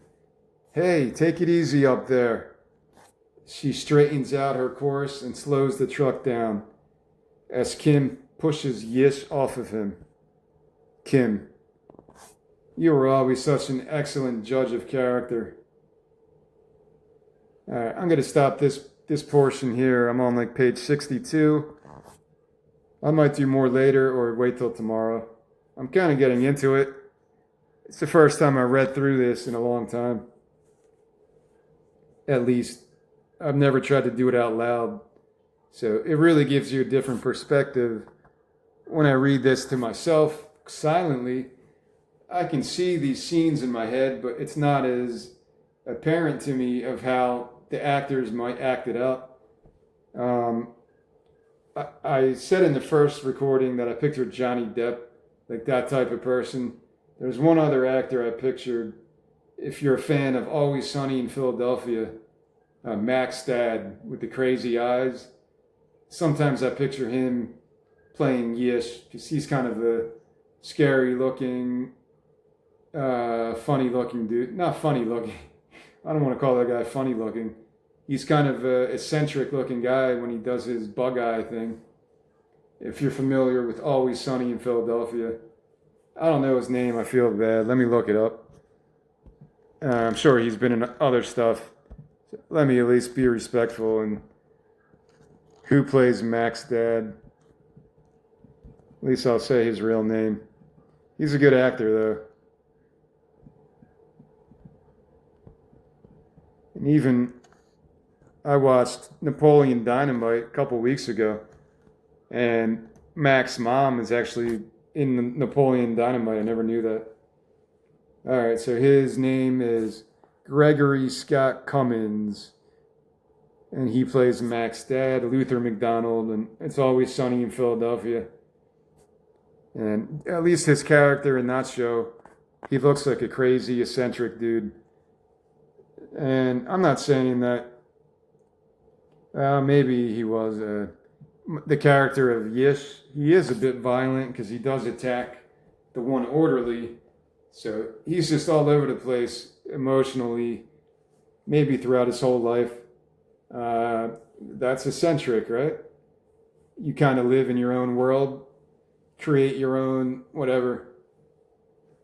Hey, take it easy up there. She straightens out her course and slows the truck down as Kim pushes Yish off of him. Kim: You were always such an excellent judge of character. All right, I'm going to stop this portion here. I'm on like page 62. I might do more later or wait till tomorrow. I'm kind of getting into it. It's the first time I read through this in a long time. At least, I've never tried to do it out loud. So it really gives you a different perspective. When I read this to myself silently, I can see these scenes in my head, but it's not as apparent to me of how the actors might act it out. I said in the first recording that I pictured Johnny Depp, like that type of person. There's one other actor I pictured. If you're a fan of Always Sunny in Philadelphia, Max Dad with the crazy eyes. Sometimes I picture him playing Yish because he's kind of a scary looking, funny looking dude. Not funny looking. I don't want to call that guy funny looking. He's kind of an eccentric looking guy when he does his bug eye thing. If you're familiar with Always Sunny in Philadelphia. I don't know his name. I feel bad. Let me look it up. I'm sure he's been in other stuff. So let me at least be respectful. And who plays Max Dad? At least I'll say his real name. He's a good actor, though. And even I watched Napoleon Dynamite a couple weeks ago, and Mac's mom is actually in Napoleon Dynamite. I never knew that. All right, so his name is Gregory Scott Cummins, and he plays Mac's dad, Luther McDonald, and It's Always Sunny in Philadelphia. And at least his character in that show, he looks like a crazy, eccentric dude. And I'm not saying that maybe he was the character of Yish. He is a bit violent because he does attack the one orderly. So he's just all over the place emotionally, maybe throughout his whole life. That's eccentric, right? You kind of live in your own world, create your own whatever.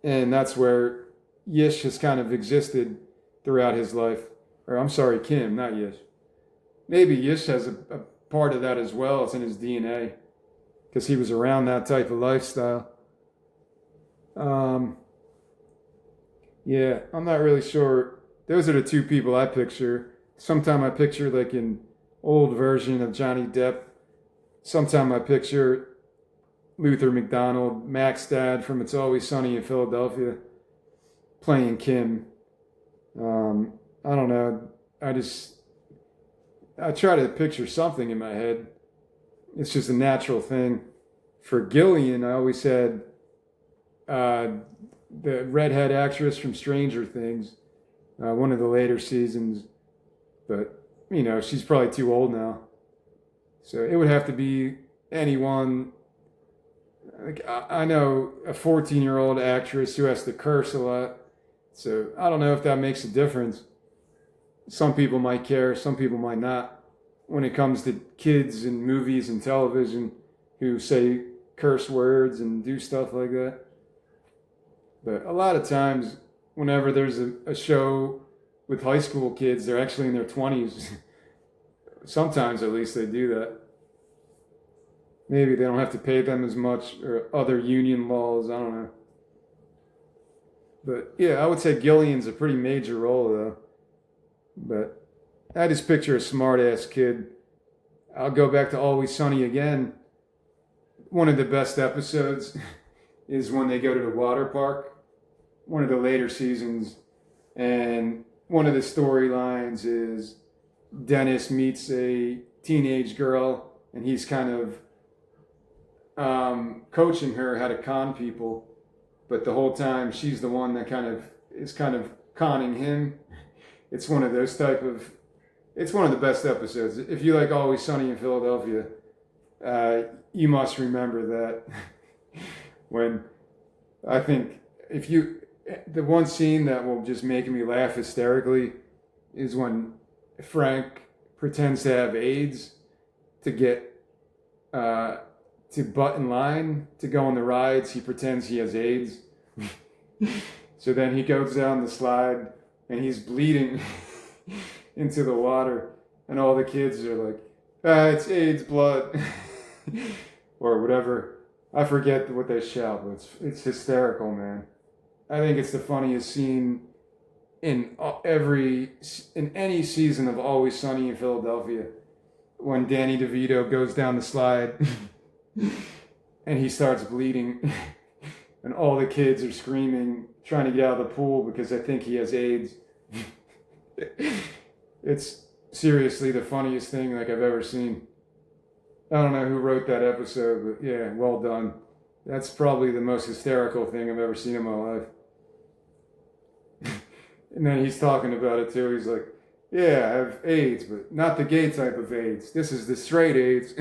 And that's where Yish has kind of existed throughout his life. Or I'm sorry, Kim, not Yish. Maybe Yish has a part of that as well. It's in his DNA because he was around that type of lifestyle. Yeah, I'm not really sure. Those are the two people I picture. Sometime I picture like an old version of Johnny Depp. Sometime I picture Luther McDonald, Mac's dad from It's Always Sunny in Philadelphia, playing Kim. I don't know. I try to picture something in my head. It's just a natural thing. For Gillian, I always had the redhead actress from Stranger Things, one of the later seasons. But, she's probably too old now. So it would have to be anyone. Like, I know a 14-year-old actress who has to curse a lot. So I don't know if that makes a difference. Some people might care, some people might not. When it comes to kids in movies and television who say curse words and do stuff like that. But a lot of times, whenever there's a show with high school kids, they're actually in their 20s. Sometimes, at least, they do that. Maybe they don't have to pay them as much, or other union laws, I don't know. But yeah, I would say Gillian's a pretty major role, though. But I just picture a smart-ass kid. I'll go back to Always Sunny again. One of the best episodes is when they go to the water park, one of the later seasons, and one of the storylines is Dennis meets a teenage girl, and he's kind of coaching her how to con people, but the whole time she's the one that is conning him. It's one of the best episodes. If you like Always Sunny in Philadelphia, you must remember that. When I think the one scene that will just make me laugh hysterically is when Frank pretends to have AIDS to get to butt in line to go on the rides. He pretends he has AIDS. So then he goes down the slide and he's bleeding into the water, and all the kids are like, it's AIDS blood. Or whatever. I forget what they shout, but it's hysterical, man. I think it's the funniest scene in any season of Always Sunny in Philadelphia, when Danny DeVito goes down the slide and he starts bleeding, and all the kids are screaming, trying to get out of the pool because they think he has AIDS. It's seriously the funniest thing like I've ever seen. I don't know who wrote that episode, but yeah, well done. That's probably the most hysterical thing I've ever seen in my life. And then he's talking about it too. He's like, yeah, I have AIDS, but not the gay type of AIDS. This is the straight AIDS.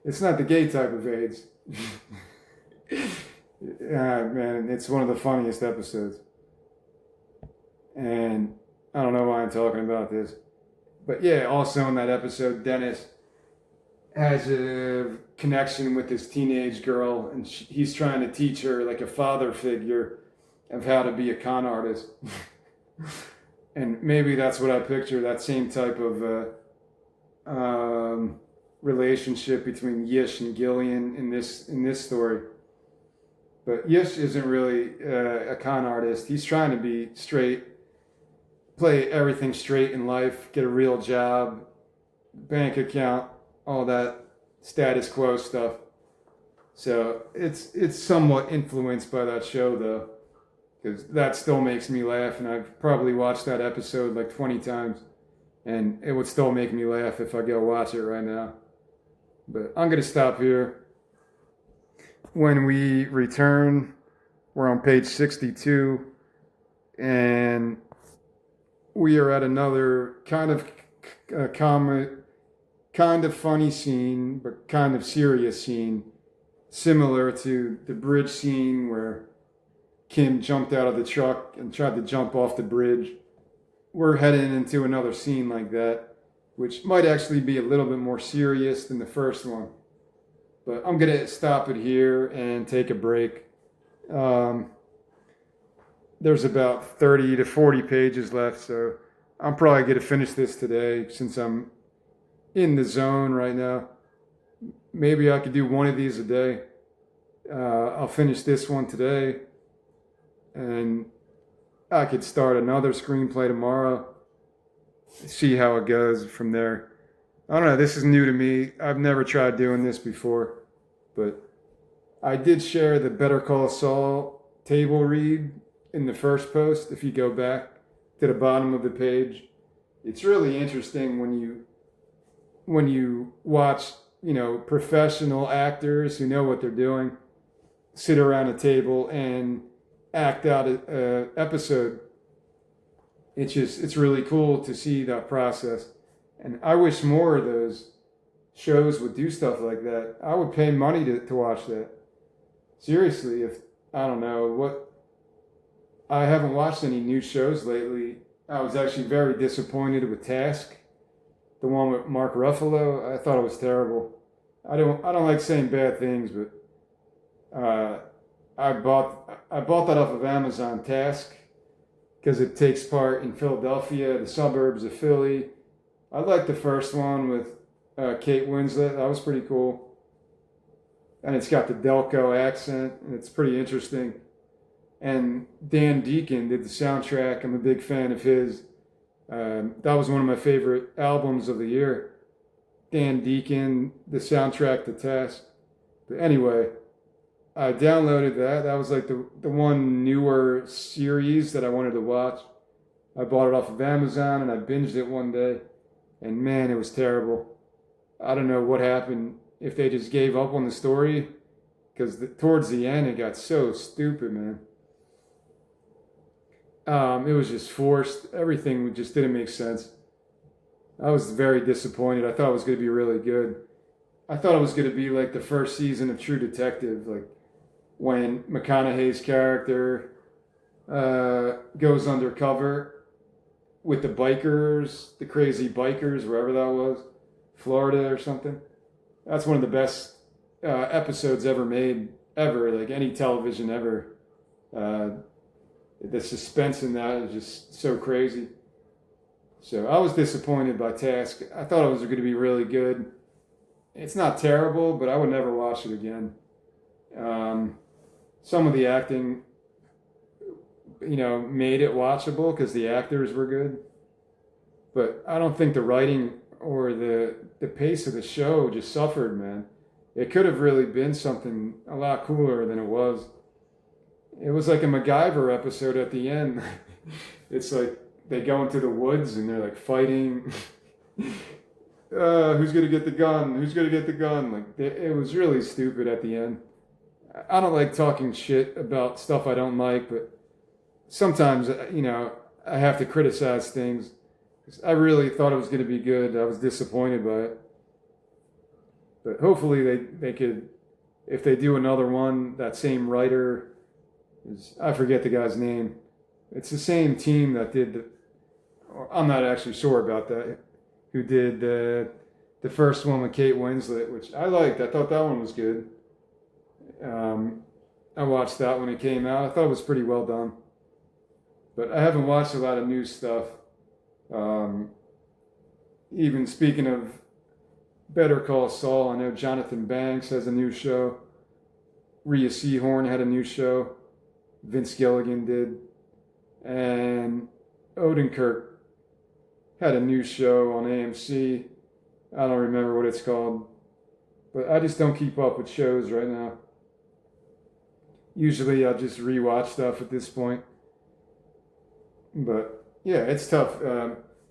It's not the gay type of AIDS. Man, it's one of the funniest episodes. And I don't know why I'm talking about this. But yeah, also in that episode, Dennis has a connection with this teenage girl, and he's trying to teach her, like a father figure, of how to be a con artist. And maybe that's what I picture, that same type of relationship between Yish and Gillian in this story.
But Yish isn't really a con artist. He's trying to be straight, play everything straight in life, get a real job, bank account, all that status quo stuff. So it's somewhat influenced by that show though, because that still makes me laugh, and I've probably watched that episode like 20 times, and it would still make me laugh if I go watch it right now. But I'm gonna stop here. When we return, we're on page 62, and we are at another kind of kind of funny scene, but kind of serious scene, similar to the bridge scene where Kim jumped out of the truck and tried to jump off the bridge. We're heading into another scene like that, which might actually be a little bit more serious than the first one. But I'm going to stop it here and take a break. There's about 30 to 40 pages left, so I'm probably going to finish this today since I'm in the zone right now. Maybe I could do one of these a day. I'll finish this one today, and I could start another screenplay tomorrow. See how it goes from there. I don't know, this is new to me. I've never tried doing this before, but I did share the Better Call Saul table read in the first post. If you go back to the bottom of the page, it's really interesting when you watch, professional actors who know what they're doing sit around a table and act out an episode. It's really cool to see that process. And I wish more of those shows would do stuff like that. I would pay money to watch that. Seriously, if I don't know what, I haven't watched any new shows lately. I was actually very disappointed with Task, the one with Mark Ruffalo. I thought it was terrible. I don't like saying bad things, but I bought that off of Amazon, Task, because it takes part in Philadelphia, the suburbs of Philly. I liked the first one with Kate Winslet. That was pretty cool. And it's got the Delco accent, and it's pretty interesting. And Dan Deacon did the soundtrack. I'm a big fan of his. That was one of my favorite albums of the year. Dan Deacon, the soundtrack to Task. But anyway, I downloaded that. That was like the one newer series that I wanted to watch. I bought it off of Amazon and I binged it one day. And man, it was terrible. I don't know what happened, if they just gave up on the story, because towards the end it got so stupid, man. It was just forced. Everything just didn't make sense. I was very disappointed. I thought it was going to be really good. I thought it was going to be like the first season of True Detective, like when McConaughey's character goes undercover with the bikers, the crazy bikers, wherever that was, Florida or something. That's one of the best episodes ever made, ever, like any television ever. The suspense in that is just so crazy. So I was disappointed by Task. I thought it was going to be really good. It's not terrible, but I would never watch it again. Some of the acting, made it watchable because the actors were good. But I don't think the writing or the pace of the show just suffered, man. It could have really been something a lot cooler than it was. It was like a MacGyver episode at the end. It's like they go into the woods and they're like fighting. Who's gonna get the gun? Who's gonna get the gun? Like it was really stupid at the end. I don't like talking shit about stuff I don't like, but sometimes I have to criticize things. I really thought it was going to be good. I was disappointed by it, but hopefully they could, if they do another one. That same writer I forget the guy's name. It's the same team that did I'm not actually sure about that. Who did the first one with Kate Winslet, which I liked. I thought that one was good. I watched that when it came out. I thought it was pretty well done. But I haven't watched a lot of new stuff. Even speaking of Better Call Saul, I know Jonathan Banks has a new show. Rhea Seehorn had a new show. Vince Gilligan did. And Odenkirk had a new show on AMC. I don't remember what it's called. But I just don't keep up with shows right now. Usually I'll just rewatch stuff at this point. But yeah, it's tough.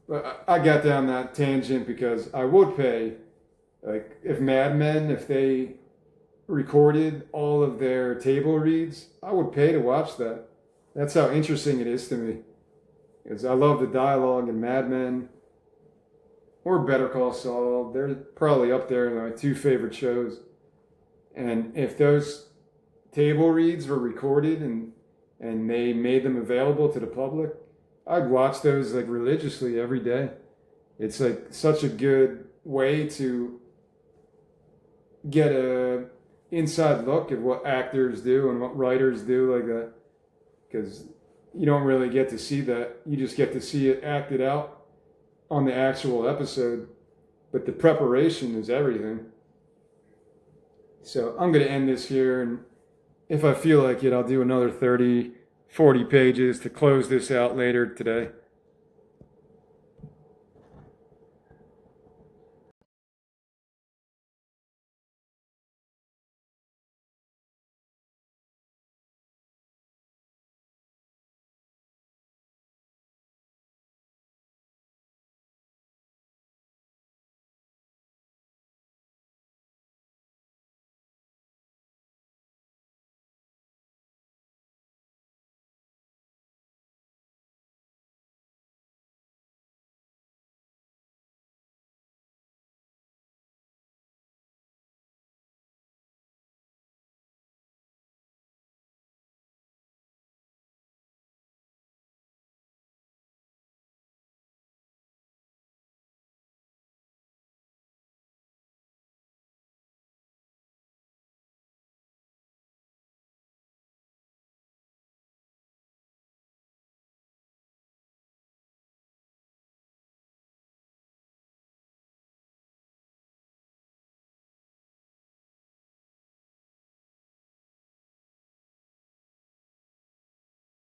But I got down that tangent because I would pay, like, if Mad Men, if they recorded all of their table reads, I would pay to watch that. That's how interesting it is to me. Because I love the dialogue in Mad Men or Better Call Saul. They're probably up there in my two favorite shows. And if those table reads were recorded and they made them available to the public, I'd watch those like religiously every day. It's like such a good way to get a inside look at what actors do and what writers do like that, because you don't really get to see that. You just get to see it acted out on the actual episode, but the preparation is everything. So I'm going to end this here, and if I feel like it, I'll do another 30, 40 pages to close this out later today.